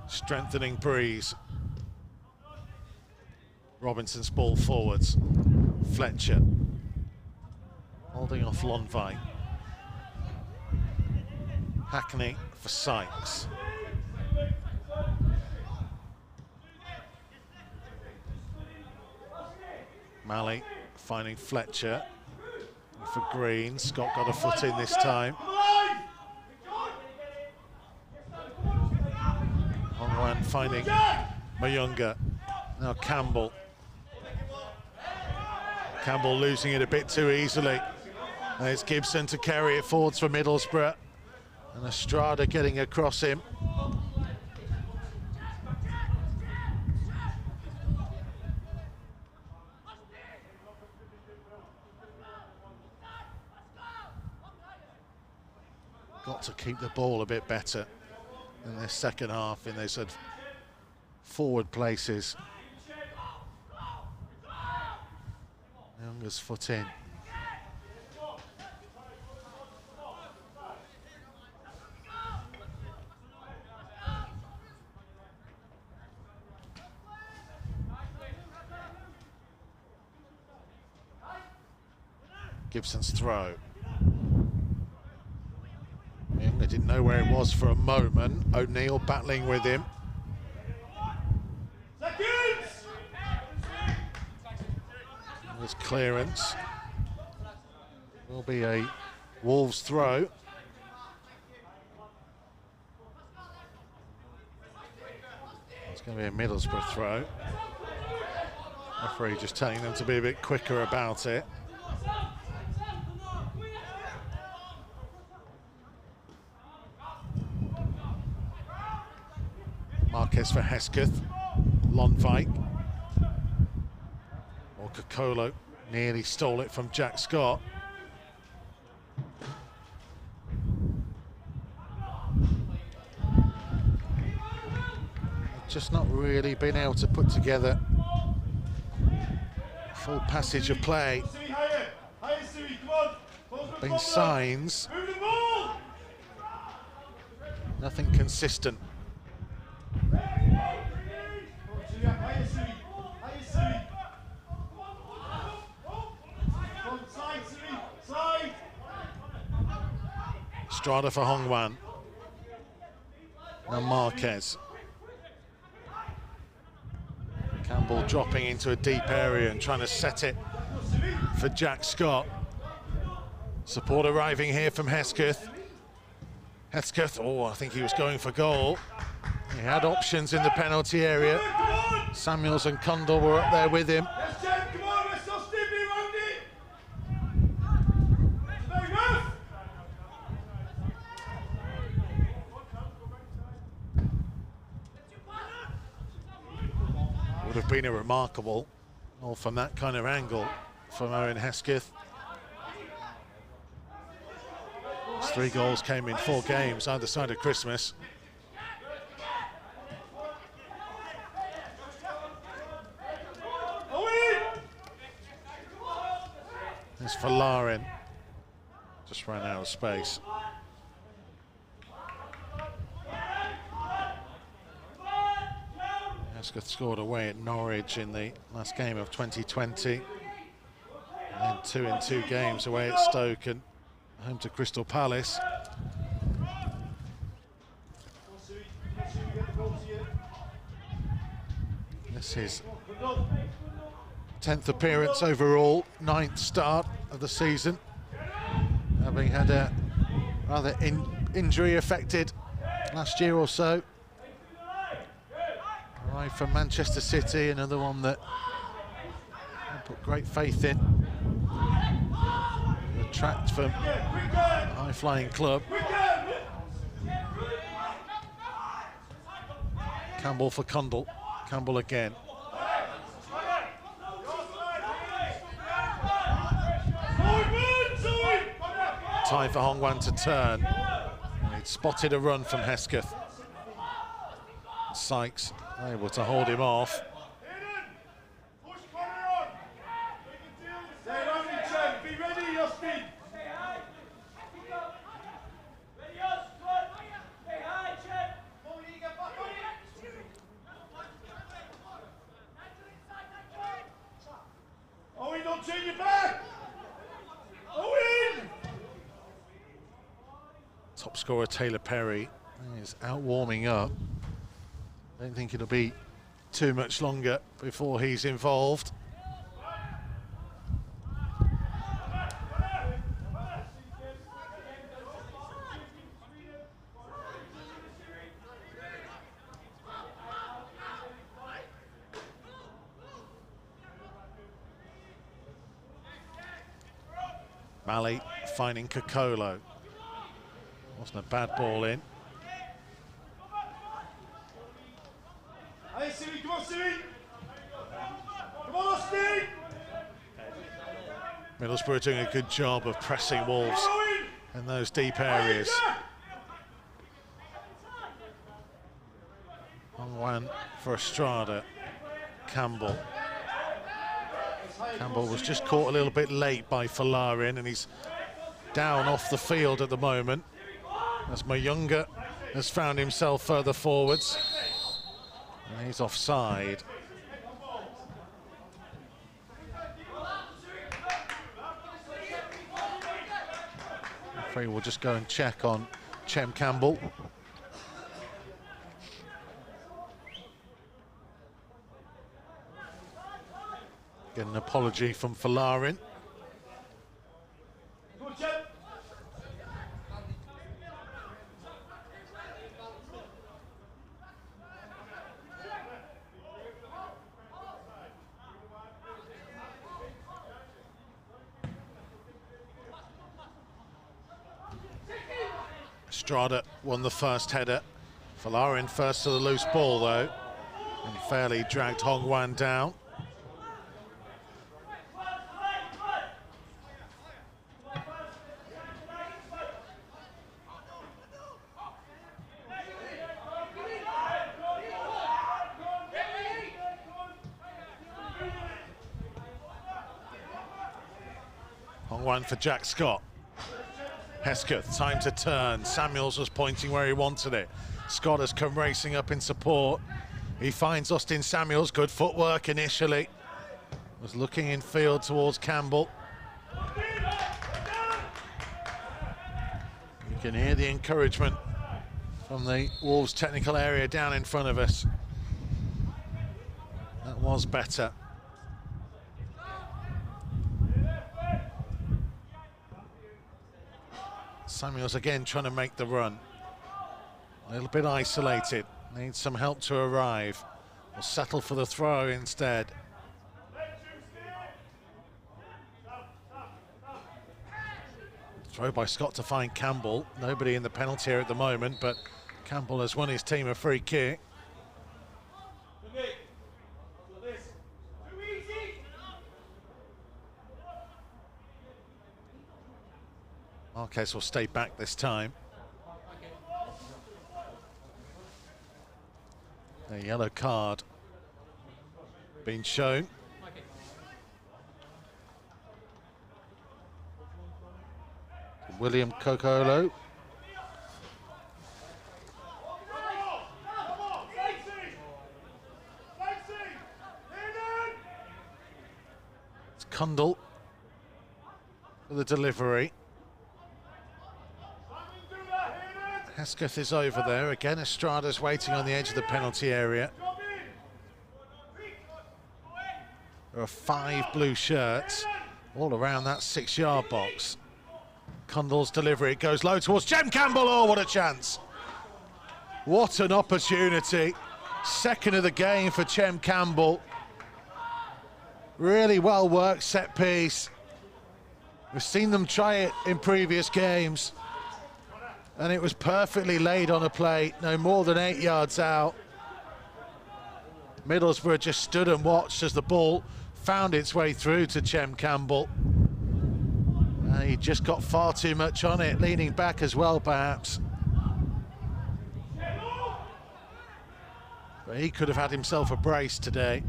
S5: strengthening breeze. Robinson's ball forwards. Fletcher holding off Lonvite. Hackney for Sykes. Malley finding Fletcher for Green. Scott got a foot in this time. Hongwan finding Mianga. Now Campbell. Campbell losing it a bit too easily. There's Gibson to carry it forwards for Middlesbrough. And Estrada getting across him. Got to keep the ball a bit better in this second half in those forward places. Younger's foot in. Gibson's throw. Mianga didn't know where it was for a moment. O'Neill battling with him. There's clearance. Will be a Wolves throw. It's going to be a Middlesbrough throw. Referee just telling them to be a bit quicker about it. Marquez for Hesketh. Lonvite. Or Kokolo nearly stole it from Jack Scott. Just not really been able to put together a full passage of play. Been signs. Nothing consistent. Estrada for Hongwan. Now Marquez. Campbell dropping into a deep area and trying to set it for Jack Scott. Support arriving here from Hesketh. Hesketh, oh, I think he was going for goal. He had options in the penalty area. Samuels and Kundal were up there with him. Would have been a remarkable goal from that kind of angle from Owen Hesketh. His 3 goals came in 4 games either side of Christmas. There's Falarin. Just ran out of space. Hesketh scored away at Norwich in the last game of 2020. And then 2 in 2 games away at Stoke and home to Crystal Palace. This is 10th appearance overall, 9th start of the season. Having had a rather injury-affected last year or so. Arrived from Manchester City, another one that I put great faith in. Attract from a high-flying club. Campbell for Kundal. Campbell again. Time for Hongwan to turn. He'd spotted a run from Hesketh. Sykes able to hold him off.
S3: Stay ready, Chen. Be ready, Justin. Owen, don't turn your back. Owen!
S5: Top scorer Taylor Perry is out warming up. Don't think it'll be too much longer before he's involved. Malley finding Kokolo. Wasn't a bad ball in.
S3: Hey, Siri, come on, Siri. Come on, Austin.
S5: Middlesbrough doing a good job of pressing Wolves in those deep areas. One for Estrada. Campbell. Campbell was just caught a little bit late by Falarin, and he's down off the field at the moment as Mianga has found himself further forwards. And he's offside. Referee will just go and check on Chem Campbell. Get an apology from Falarin. Estrada won the first header. Falarin first to the loose ball though, and fairly dragged Hongwan down. Hongwan for Jack Scott. Hesketh, time to turn. Samuels was pointing where he wanted it. Scott has come racing up in support. He finds Austin Samuels, good footwork initially. Was looking in field towards Campbell. You can hear the encouragement from the Wolves technical area down in front of us. That was better. Samuels again trying to make the run. A little bit isolated. Needs some help to arrive. Will settle for the throw instead. Throw by Scott to find Campbell. Nobody in the penalty area at the moment, but Campbell has won his team a free kick. Marquez will stay back this time. A yellow card being shown. William Kokolo. It's Kundal for the delivery. Hesketh is over there. Again, Estrada's waiting on the edge of the penalty area. There are 5 blue shirts all around that 6-yard box. Kundal's delivery, it goes low towards Chem Campbell. Oh, what a chance. What an opportunity. Second of the game for Chem Campbell. Really well worked set piece. We've seen them try it in previous games, and it was perfectly laid on a plate, no more than 8 yards out. Middlesbrough just stood and watched as the ball found its way through to Chem Campbell. And he just got far too much on it, leaning back as well, perhaps. But he could have had himself a brace today.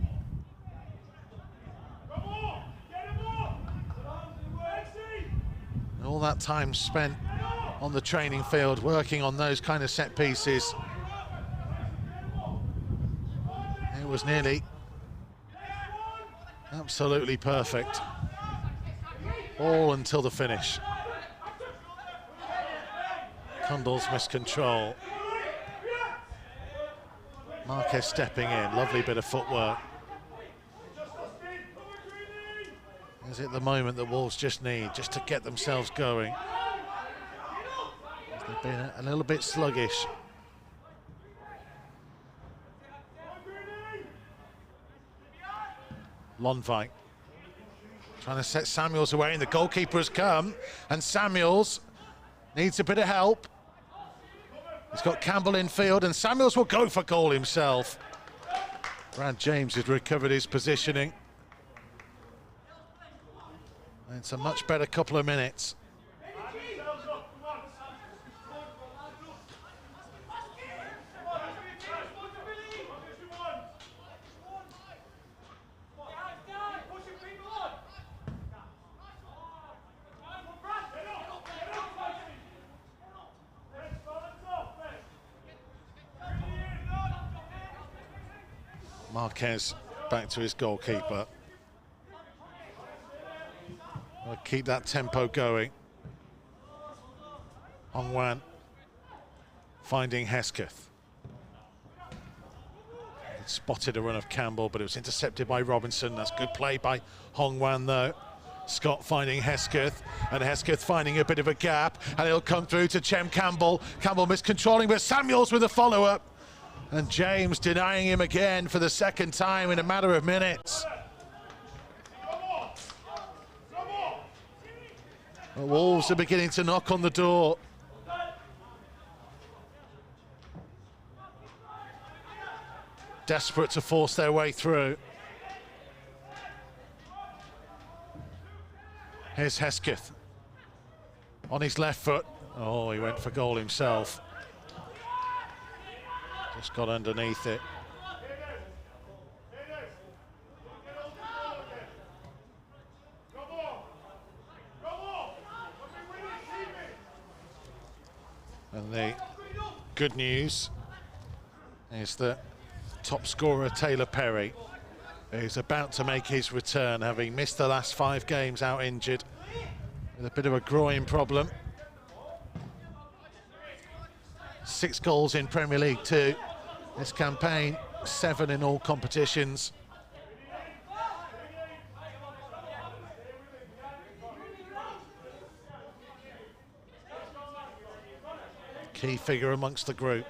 S5: And all that time spent on the training field working on those kind of set pieces. It was nearly absolutely perfect. All until the finish. Cundall's miscontrol. Marquez stepping in, lovely bit of footwork. Is it the moment that Wolves just need, just to get themselves going? They've been a little bit sluggish. Lonvite trying to set Samuels away, and the goalkeeper has come, and Samuels needs a bit of help. He's got Campbell in field, and Samuels will go for goal himself. Brad James has recovered his positioning. And it's a much better couple of minutes. Marquez back to his goalkeeper. We'll keep that tempo going. Hongwan finding Hesketh. He spotted a run of Campbell, but it was intercepted by Robinson. That's good play by Hongwan though. Scott finding Hesketh, and Hesketh finding a bit of a gap, and it'll come through to Chem Campbell. Campbell miscontrolling, but Samuels with a follow-up. And James denying him again for the second time in a matter of minutes. The Wolves are beginning to knock on the door. Desperate to force their way through. Here's Hesketh on his left foot. Oh, he went for goal himself. Just got underneath it. And the good news is that top scorer Taylor Perry is about to make his return, having missed the last 5 games out injured with a bit of a groin problem. 6 goals in Premier League 2 this campaign, 7 in all competitions. Key figure amongst the group.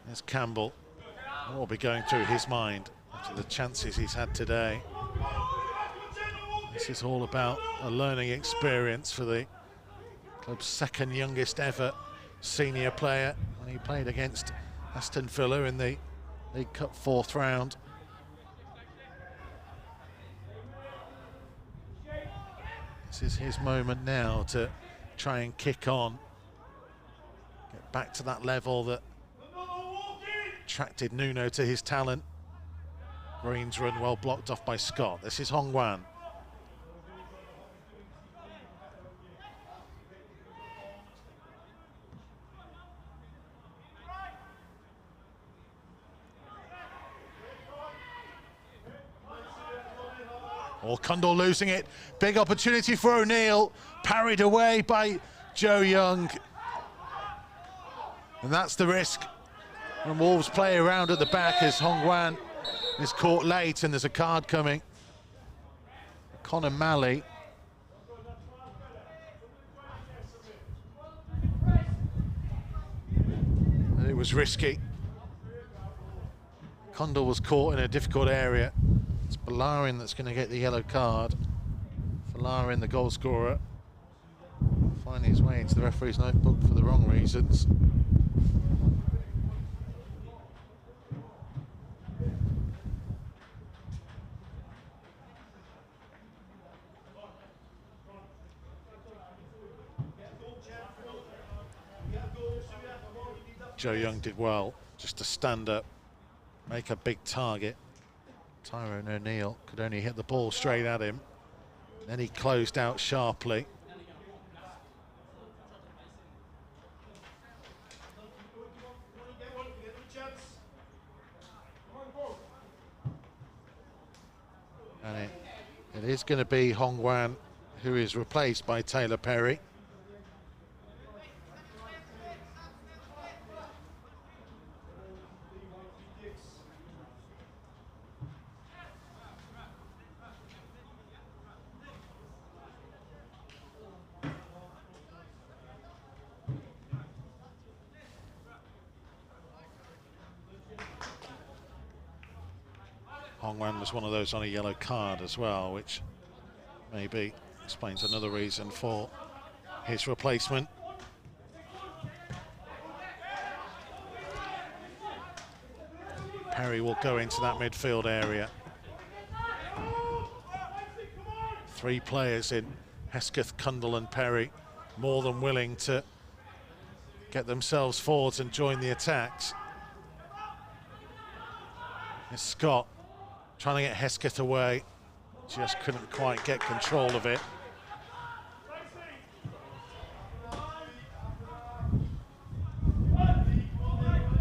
S5: There's Campbell. What will be going through his mind after the chances he's had today? This is all about a learning experience for the club's second youngest ever senior player when he played against Aston Villa in the League Cup 4th round. This is his moment now to try and kick on, get back to that level that attracted Nuno to his talent. Green's run well blocked off by Scott. This is Hongwan. Oh, Cundall losing it. Big opportunity for O'Neill. Parried away by Joe Young. And that's the risk. And Wolves play around at the back as Hongwan is caught late, and there's a card coming. Connor Malley. And it was risky. Cundall was caught in a difficult area. It's Balarin that's going to get the yellow card. Balarin, the goal scorer, finding his way into the referee's notebook for the wrong reasons. Joe Young did well just to stand up, make a big target. Tyrone O'Neill could only hit the ball straight at him. Then he closed out sharply. And it is going to be Hongwan who is replaced by Taylor Perry. Hongwan was one of those on a yellow card as well, which maybe explains another reason for his replacement. Perry will go into that midfield area. 3 players in Hesketh, Cundle and Perry, more than willing to get themselves forwards and join the attacks. It's Scott trying to get Hesketh away, just couldn't quite get control of it.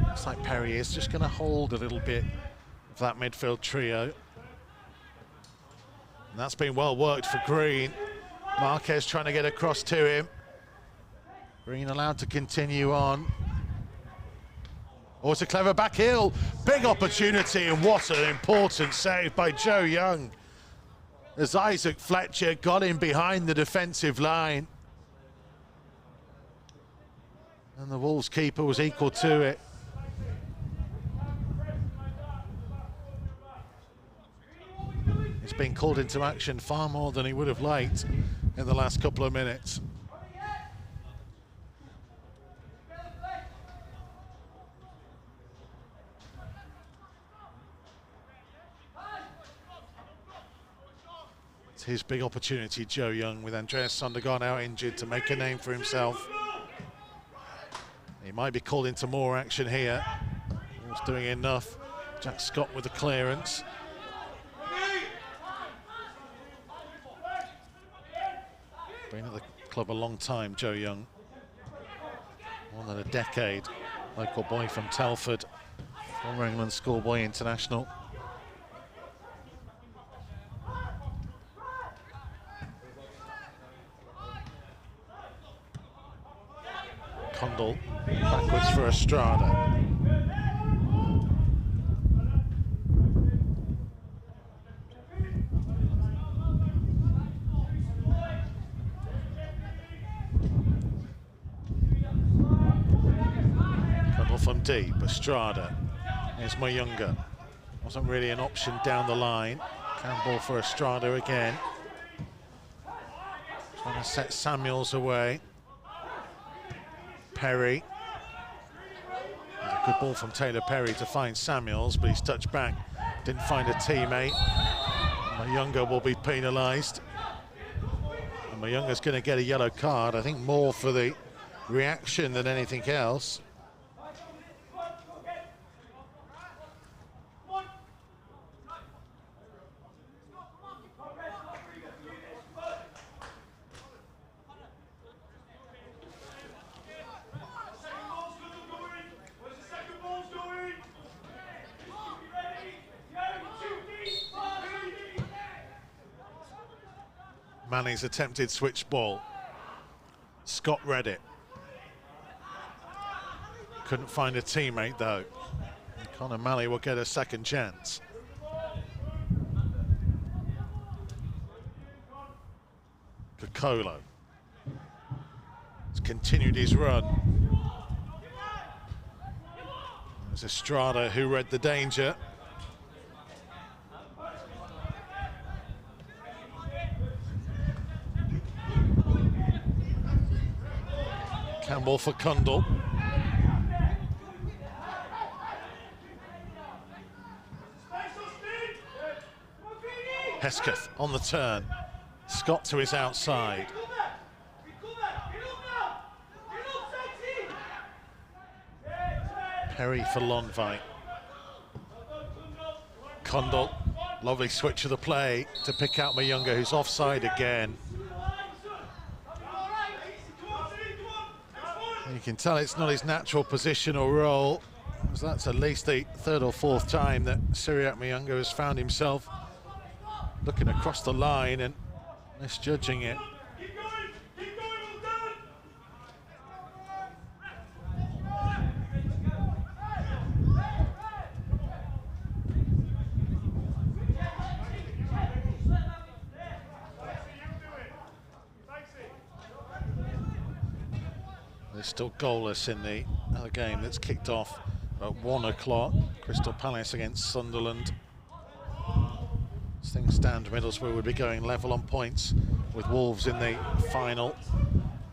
S5: Looks like Perry is just going to hold a little bit of that midfield trio. And that's been well worked for Green. Marquez trying to get across to him. Green allowed to continue on. Oh, it's a clever back heel. Big opportunity, and what an important save by Joe Young, as Isaac Fletcher got in behind the defensive line. And the Wolves keeper was equal to it. He's been called into action far more than he would have liked in the last couple of minutes. It's his big opportunity, Joe Young, with Andreas Sondergaard out injured, to make a name for himself. He might be called into more action here. He's doing enough. Jack Scott with the clearance. Been at the club a long time, Joe Young. More than a decade. Local boy from Telford, former England schoolboy international. Cundle backwards for Estrada. Cundle from deep, Estrada. Here's Mianga. Wasn't really an option down the line. Campbell for Estrada again. Trying to set Samuels away. Perry. There's a good ball from Taylor Perry to find Samuels, but he's touched back. Didn't find a teammate. Mianga will be penalised. And Mianga's going to get a yellow card, I think more for the reaction than anything else. Manning's attempted switch ball. Scott read it. Couldn't find a teammate though. Connor Malley will get a second chance. Kokolo has continued his run. There's Estrada who read the danger. Campbell for Cundle. Hesketh on the turn. Scott to his outside. Perry for Lonvite. Condal, lovely switch of the play to pick out Mianga, who's offside again. And you can tell it's not his natural position or role, as that's at least the third or fourth time that Cyriac Mianga has found himself looking across the line and misjudging it. They're still goalless in the other game that's kicked off at 1 o'clock. Crystal Palace against Sunderland. As things stand, Middlesbrough would be going level on points with Wolves in the final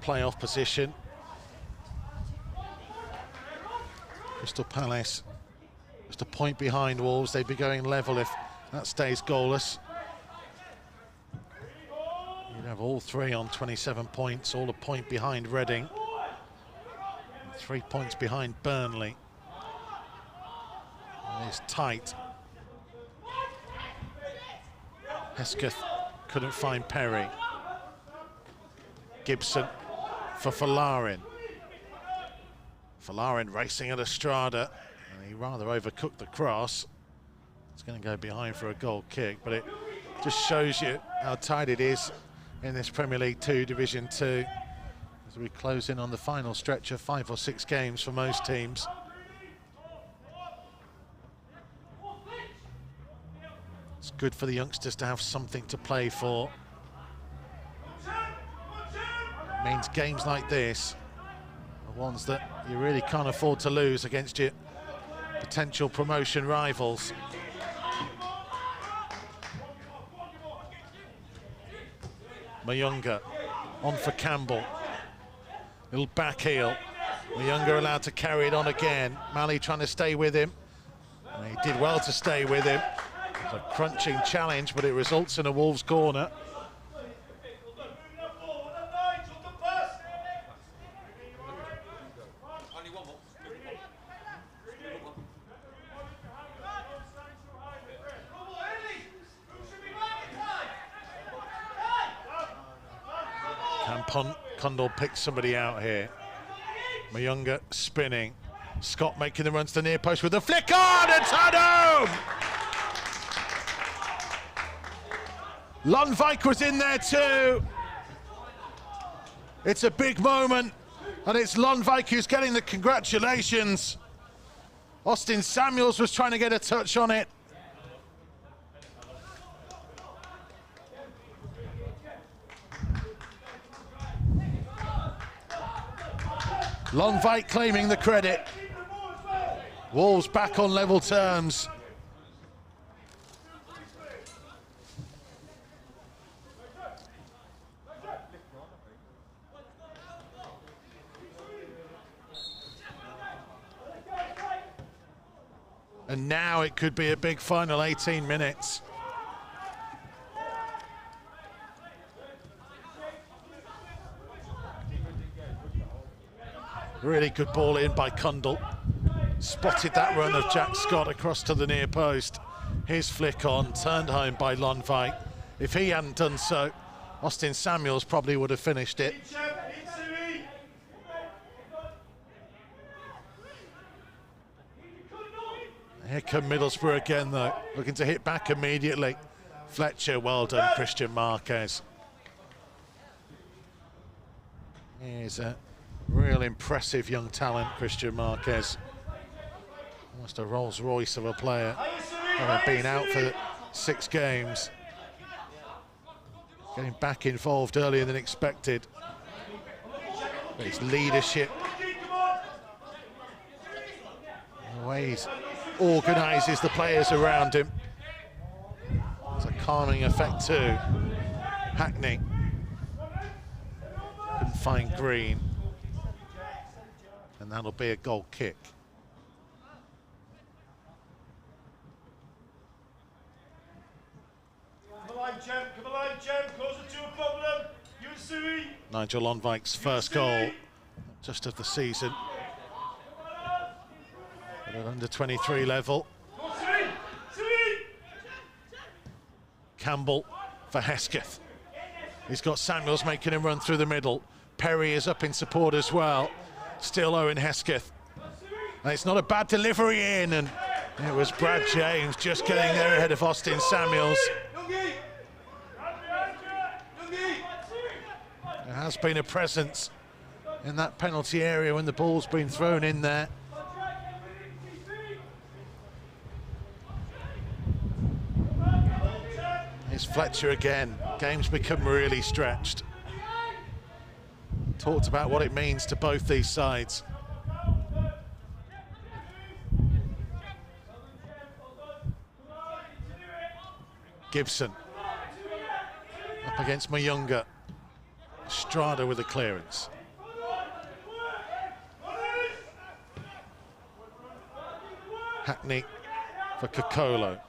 S5: playoff position. Crystal Palace just a point behind Wolves. They'd be going level if that stays goalless. You'd have all three on 27 points, all a point behind Reading. 3 points behind Burnley. And it's tight. Hesketh couldn't find Perry. Gibson for Folarin. Folarin racing at Estrada, and he rather overcooked the cross. It's going to go behind for a goal kick, but it just shows you how tight it is in this Premier League 2, Division 2. As we close in on the final stretch of 5 or 6 games for most teams. It's good for the youngsters to have something to play for. It means games like this are ones that you really can't afford to lose against your potential promotion rivals. Mianga on for Campbell. Little back heel. Mianga allowed to carry it on again. Mali trying to stay with him. And he did well to stay with him. It's a crunching challenge, but it results in a Wolves corner. Condal picks somebody out here. Mianga spinning. Scott making the runs to the near post with a flick on, and home! Lundvik was in there too. It's a big moment, and it's Lundvik who's getting the congratulations. Austin Samuels was trying to get a touch on it. Lundvik claiming the credit. Wolves back on level terms. And now it could be a big final 18 minutes. Really good ball in by Condal. Spotted that run of Jack Scott across to the near post. His flick on, turned home by Lundvik. If he hadn't done so, Austin Samuels probably would have finished it. Here come Middlesbrough again though, looking to hit back immediately. Fletcher, well done, Christian Marquez. He's a real impressive young talent, Christian Marquez. Almost a Rolls Royce of a player, having been out for 6 games. Getting back involved earlier than expected. His leadership, the way he organises the players around him. It's a calming effect too. Hackney couldn't find Green. And that'll be a goal kick.
S3: Come alive, champ, come alive, champ, closer to a problem. You and Siri.
S5: Nigel Lundvik's first goal, just of the season. At under 23 level. Campbell for Hesketh. He's got Samuels making him run through the middle. Perry is up in support as well. Still Owen Hesketh. And it's not a bad delivery in, and it was Brad James just getting there ahead of Austin Samuels. There has been a presence in that penalty area when the ball's been thrown in there. It's Fletcher again. Game's become really stretched. Talked about what it means to both these sides. Gibson up against Mianga. Strada with the clearance. Hackney for Kokolo.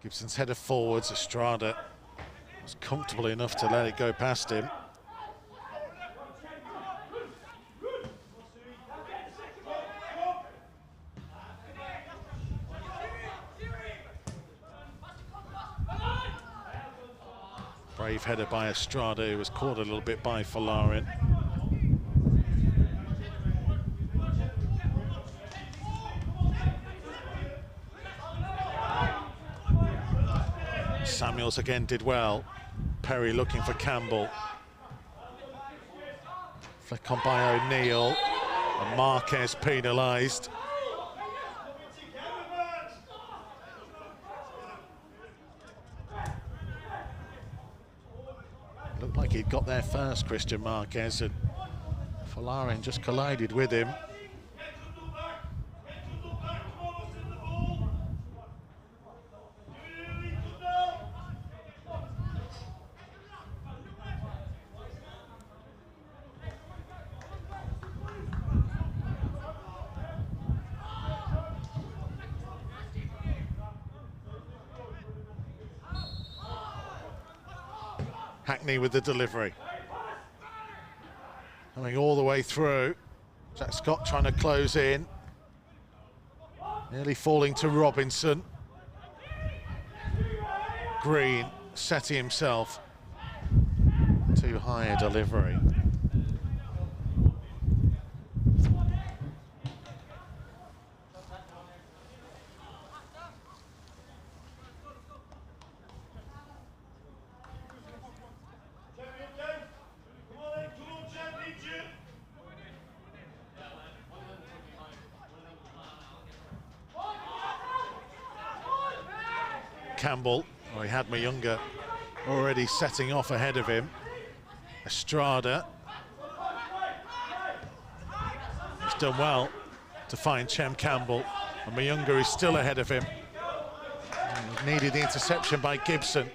S5: Gibson's header forwards. Estrada was comfortable enough to let it go past him. Brave header by Estrada, who was caught a little bit by Folarin. Samuels again did well. Perry looking for Campbell. Flick on by O'Neill. And Marquez penalised. Looked like he'd got there first, Christian Marquez, and Folarin just collided with him. Hackney with the delivery. Coming all the way through. Jack Scott trying to close in. Nearly falling to Robinson. Green setting himself. Too high a delivery. Campbell, he had Mianga already setting off ahead of him. Estrada. He's done well to find Chem Campbell, and Mianga is still ahead of him. And needed the interception by Gibson.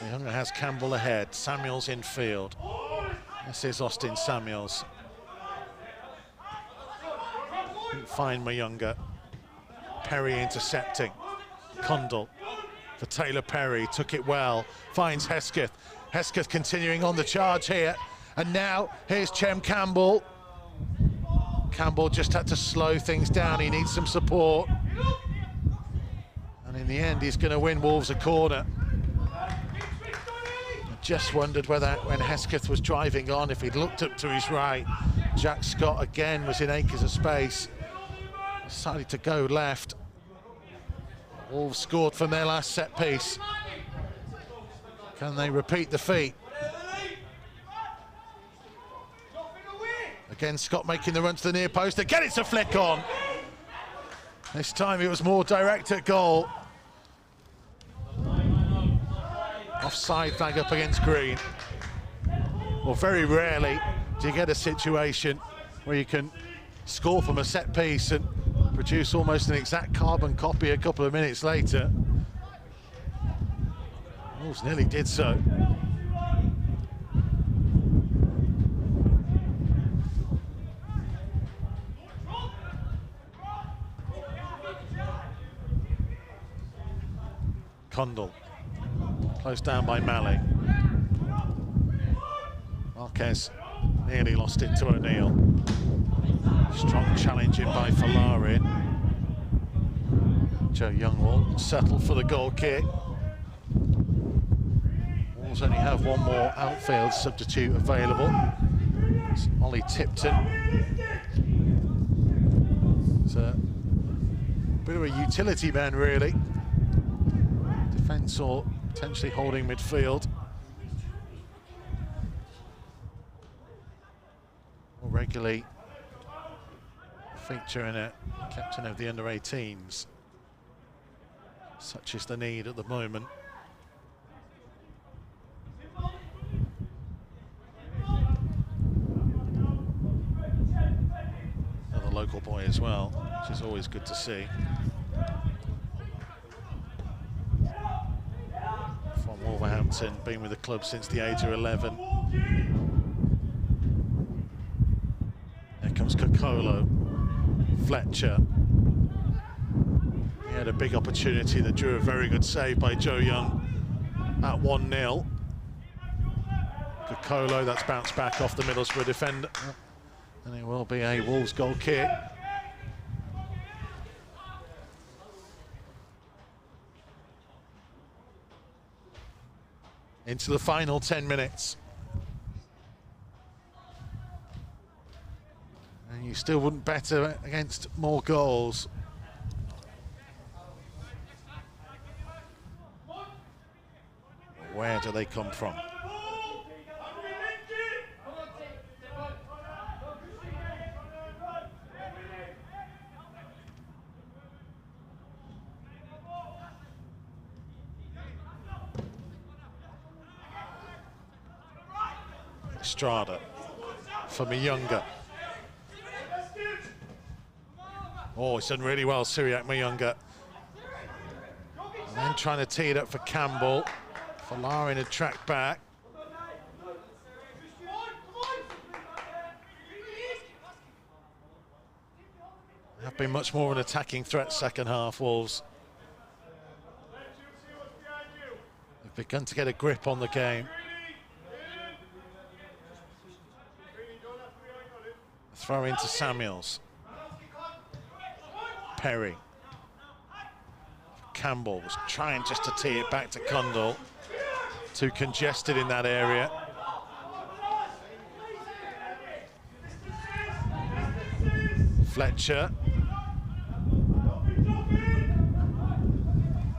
S5: Mianga has Campbell ahead, Samuels in field. This is Austin Samuels. Couldn't find Mianga. Perry intercepting. Condell for Taylor Perry, took it well, finds Hesketh. Hesketh continuing on the charge here. And now here's Chem Campbell. Campbell just had to slow things down, he needs some support. And in the end, he's going to win Wolves a corner. Just wondered whether, when Hesketh was driving on, if he'd looked up to his right. Jack Scott again was in acres of space. Decided to go left. Wolves scored from their last set piece. Can they repeat the feat? Again, Scott making the run to the near post. Again, it's a flick on. This time it was more direct at goal. Offside flag up against Green. Well, very rarely do you get a situation where you can score from a set piece and produce almost an exact carbon copy a couple of minutes later. Wolves nearly did so. Condell, close down by Malley. Marquez nearly lost it to O'Neill. Strong challenging by Falarin. Joe Young will settle for the goal kick. Wolves only have one more outfield substitute available. It's Ollie Tipton. It's a bit of a utility man, really. Defence or potentially holding midfield. Will regularly feature in it, captain of the under-18s. Such is the need at the moment. Another local boy as well, which is always good to see. From Wolverhampton, been with the club since the age of 11. Here comes Kokolo. Fletcher. He had a big opportunity that drew a very good save by Joe Young at 1-0. Kokolo, that's bounced back off the Middlesbrough defender. And it will be a Wolves goal kick. Into the final 10 minutes. And you still wouldn't bet against more goals. Where do they come from? Estrada for Mianga. Oh, he's done really well, Syriac Mianga. And then trying to tee it up for Campbell. Falarin had tracked back. They have been much more of an attacking threat second half, Wolves. They've begun to get a grip on the game. Throw into Samuels. Perry. Campbell was trying just to tee it back to Condell. Too congested in that area. Fletcher.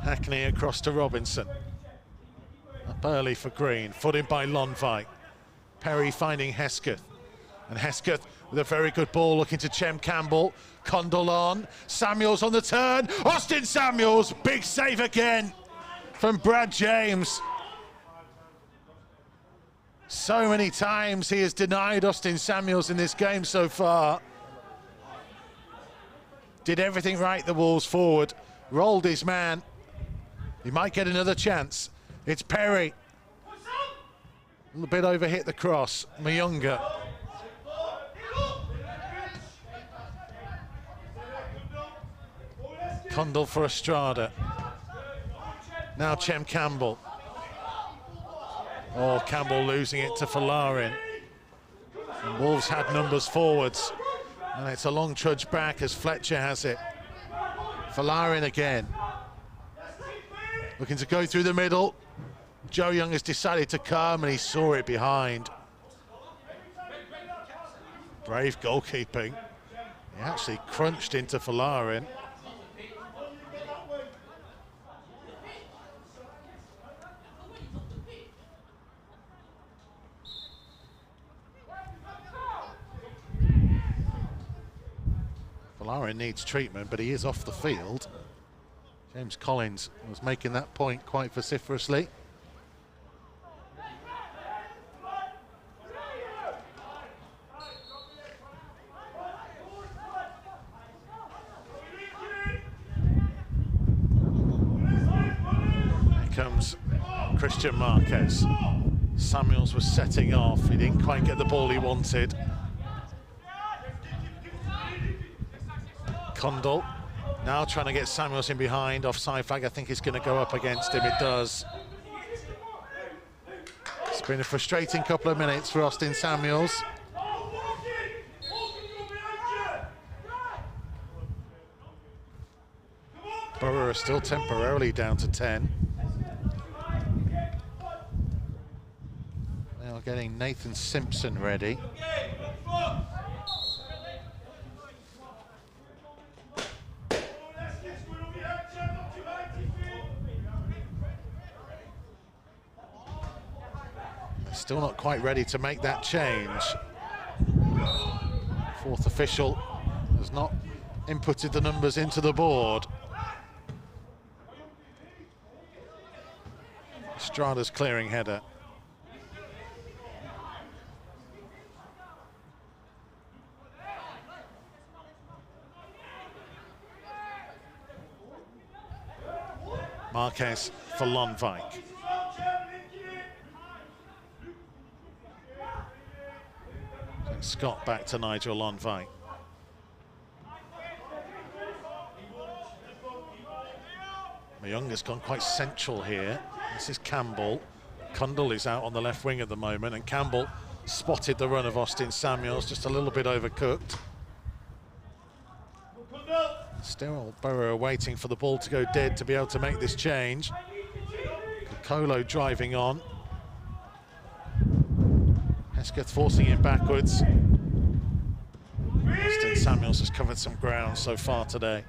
S5: Hackney across to Robinson. Up early for Green. Foot in by Lonvite. Perry finding Hesketh. And Hesketh with a very good ball looking to Chem Campbell. Condell on. Samuels on the turn. Austin Samuels. Big save again from Brad James. So many times he has denied Austin Samuels in this game so far. Did everything right, the Wolves forward. Rolled his man. He might get another chance. It's Perry. A little bit overhit the cross. Mianga. Condell for Estrada. Now Chem Campbell. Oh, Campbell losing it to Falarin. And Wolves had numbers forwards. And it's a long trudge back as Fletcher has it. Falarin again. Looking to go through the middle. Joe Young has decided to come and he saw it behind. Brave goalkeeping. He actually crunched into Falarin. Falarin needs treatment, but he is off the field. James Collins was making that point quite vociferously. Here comes Christian Marquez. Samuels was setting off. He didn't quite get the ball he wanted. Condell. Now trying to get Samuels in behind. Offside flag, I think, is going to go up against him. It does. It's been a frustrating couple of minutes for Austin Samuels. Borough are still temporarily down to 10. They are getting Nathan Simpson ready. They're still not quite ready to make that change. Fourth official has not inputted the numbers into the board. Strada's clearing header. Marquez for Lonvik. Scott back to Nigel Lonvik. Mianga's gone quite central here. This is Campbell. Cundall is out on the left wing at the moment, and Campbell spotted the run of Austin Samuels, just a little bit overcooked. Still, Borough waiting for the ball to go dead to be able to make this change. Colo driving on. Hesketh forcing it backwards. Austin Samuels has covered some ground so far today.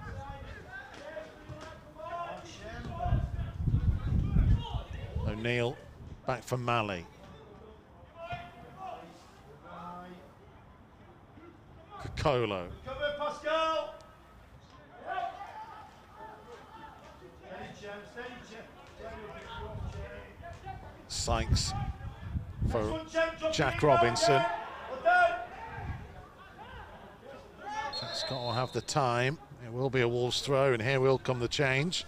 S5: O'Neill back for Malley. Colo. Sykes for Jack Robinson. Jack Scott will have the time. It will be a Wolves throw, and here will come the change.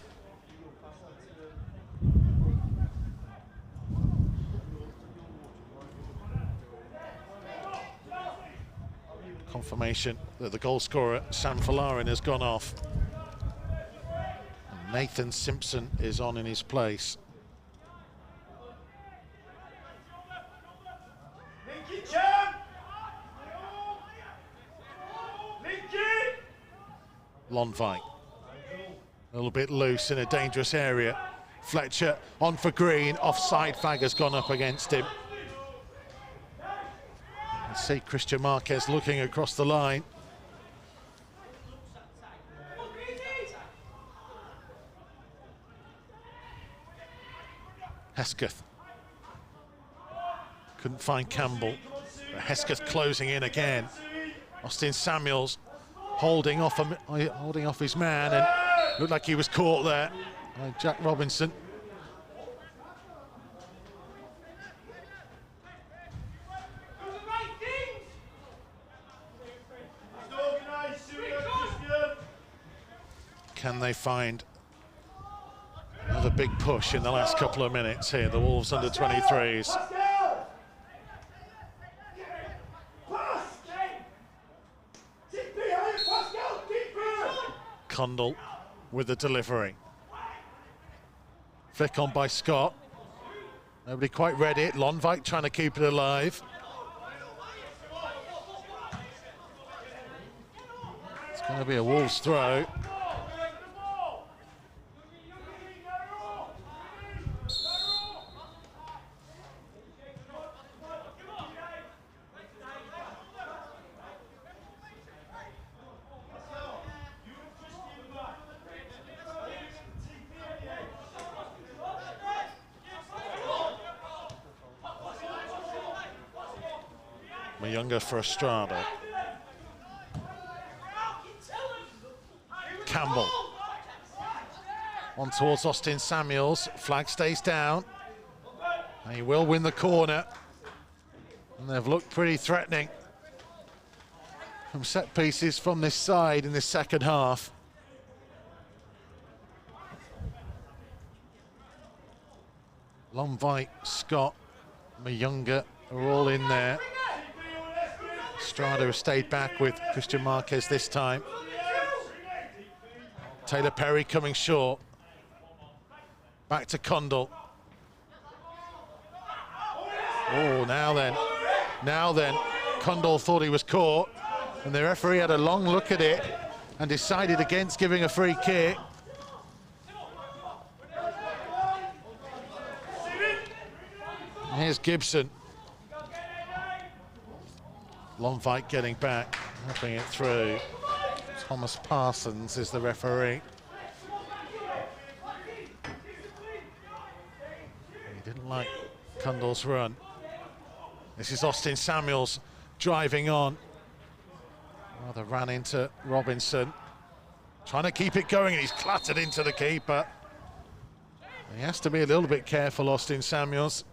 S5: Confirmation that the goal scorer, Sam Falarin, has gone off. And Nathan Simpson is on in his place. Lonvik, a little bit loose in a dangerous area. Fletcher on for Green, offside flag has gone up against him. See Christian Marquez looking across the line. Hesketh couldn't find Campbell. But Hesketh closing in again. Austin Samuels holding off his man, and looked like he was caught there by Jack Robinson. Can they find another big push in the last couple of minutes here, the Wolves under 23s? Cundall with the delivery. Flick on by Scott. Nobody quite read it. Lonvik trying to keep it alive. It's going to be a Wolves throw. Mianga for Estrada. Campbell. On towards Austin Samuels. Flag stays down. And he will win the corner. And they've looked pretty threatening from set pieces from this side in this second half. Lonvik, Scott, Mianga are all in there. Estrada has stayed back with Christian Marquez this time. Taylor Perry coming short. Back to Condell. Oh, now then. Condell thought he was caught, and the referee had a long look at it and decided against giving a free kick. And here's Gibson. Lonvike getting back, helping it through. Thomas Parsons is the referee. He didn't like Condell's run. This is Austin Samuels driving on. Rather ran into Robinson. Trying to keep it going, and he's clattered into the keeper. He has to be a little bit careful, Austin Samuels.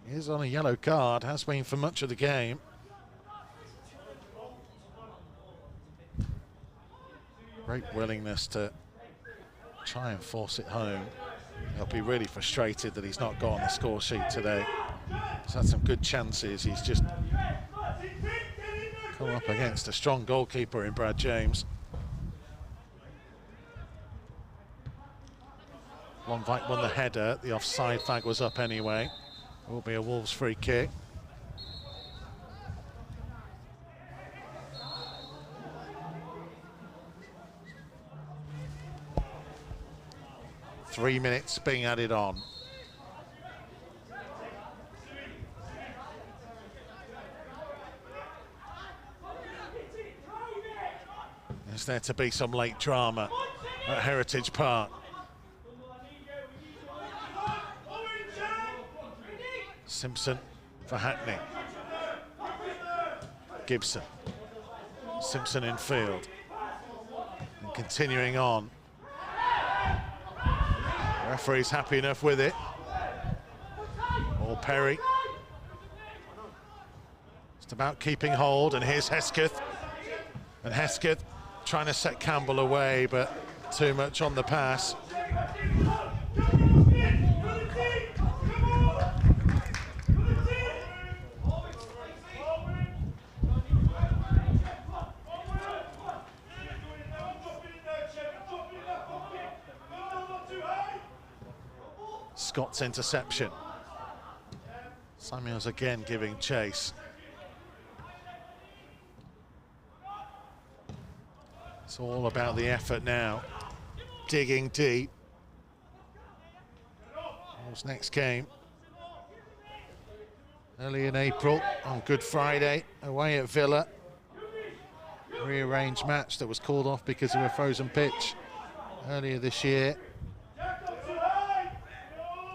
S5: He is on a yellow card, has been for much of the game. Great willingness to try and force it home. He'll be really frustrated that he's not got on the score sheet today. He's had some good chances. He's just come up against a strong goalkeeper in Brad James. Lonvike won the header. The offside flag was up anyway. It will be a Wolves free kick. Three minutes being added on. Is there to be some late drama at Heritage Park? Simpson for Hackney. Gibson. Simpson in field. And continuing on. Referee's happy enough with it. Or Perry. Just about keeping hold, and here's Hesketh. And Hesketh trying to set Campbell away, but too much on the pass. Scott's interception. Samuels again giving chase. It's all about the effort now. Digging deep. Wolves' next game early in April on Good Friday away at Villa. Rearranged match that was called off because of a frozen pitch earlier this year.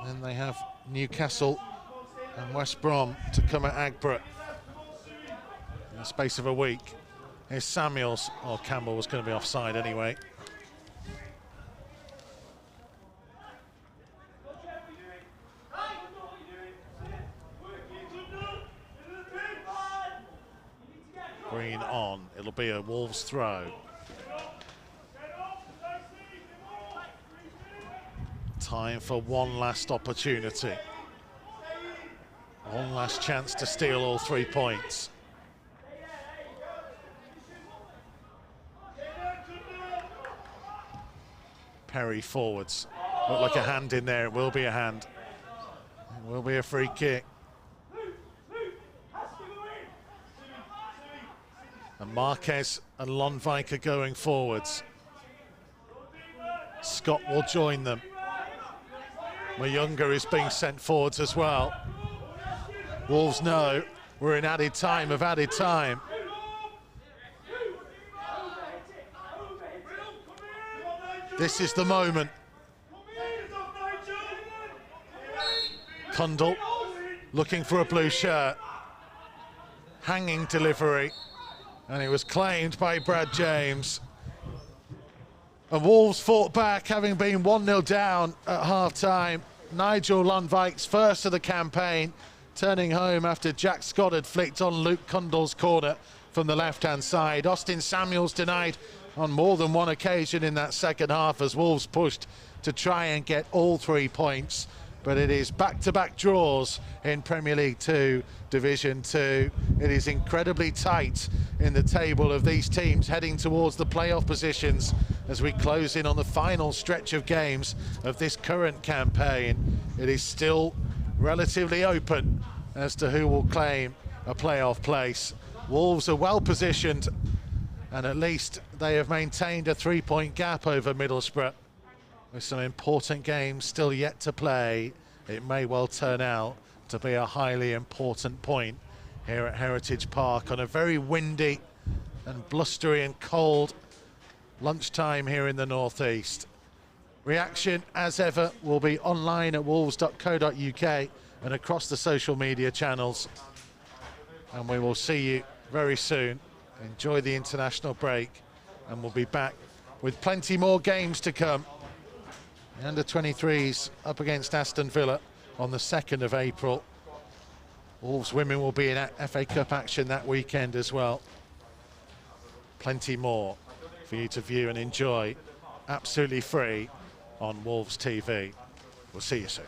S5: Then they have Newcastle and West Brom to come at Agborough in the space of a week. Here's Samuels. Oh, Campbell was going to be offside anyway. Green on. It'll be a Wolves throw. Time for one last opportunity. One last chance to steal all 3 points. Perry forwards. Looked like a hand in there. It will be a hand. It will be a free kick. And Marquez and Lonvike are going forwards. Scott will join them. Mianga is being sent forwards as well. Wolves know we're in added time of added time. This is the moment. Condell looking for a blue shirt. Hanging delivery. And it was claimed by Brad James. And Wolves fought back, having been 1-0 down at half-time. Nigel Lonvike's first of the campaign, turning home after Jack Scott had flicked on Luke Condell's corner from the left-hand side. Austin Samuels denied on more than one occasion in that second half as Wolves pushed to try and get all 3 points. but it is back-to-back draws in Premier League 2, Division 2. It is incredibly tight in the table of these teams heading towards the playoff positions as we close in on the final stretch of games of this current campaign. It is still relatively open as to who will claim a playoff place. Wolves are well positioned, and at least they have maintained a 3-point gap over Middlesbrough. With some important games still yet to play, it may well turn out to be a highly important point here at Heritage Park on a very windy and blustery and cold lunchtime here in the northeast. Reaction, as ever, will be online at wolves.co.uk and across the social media channels. And we will see you very soon. Enjoy the international break, and we'll be back with plenty more games to come. The Under-23s up against Aston Villa on the 2nd of April. Wolves women will be in FA Cup action that weekend as well. Plenty more for you to view and enjoy, absolutely free on Wolves TV. We'll see you soon.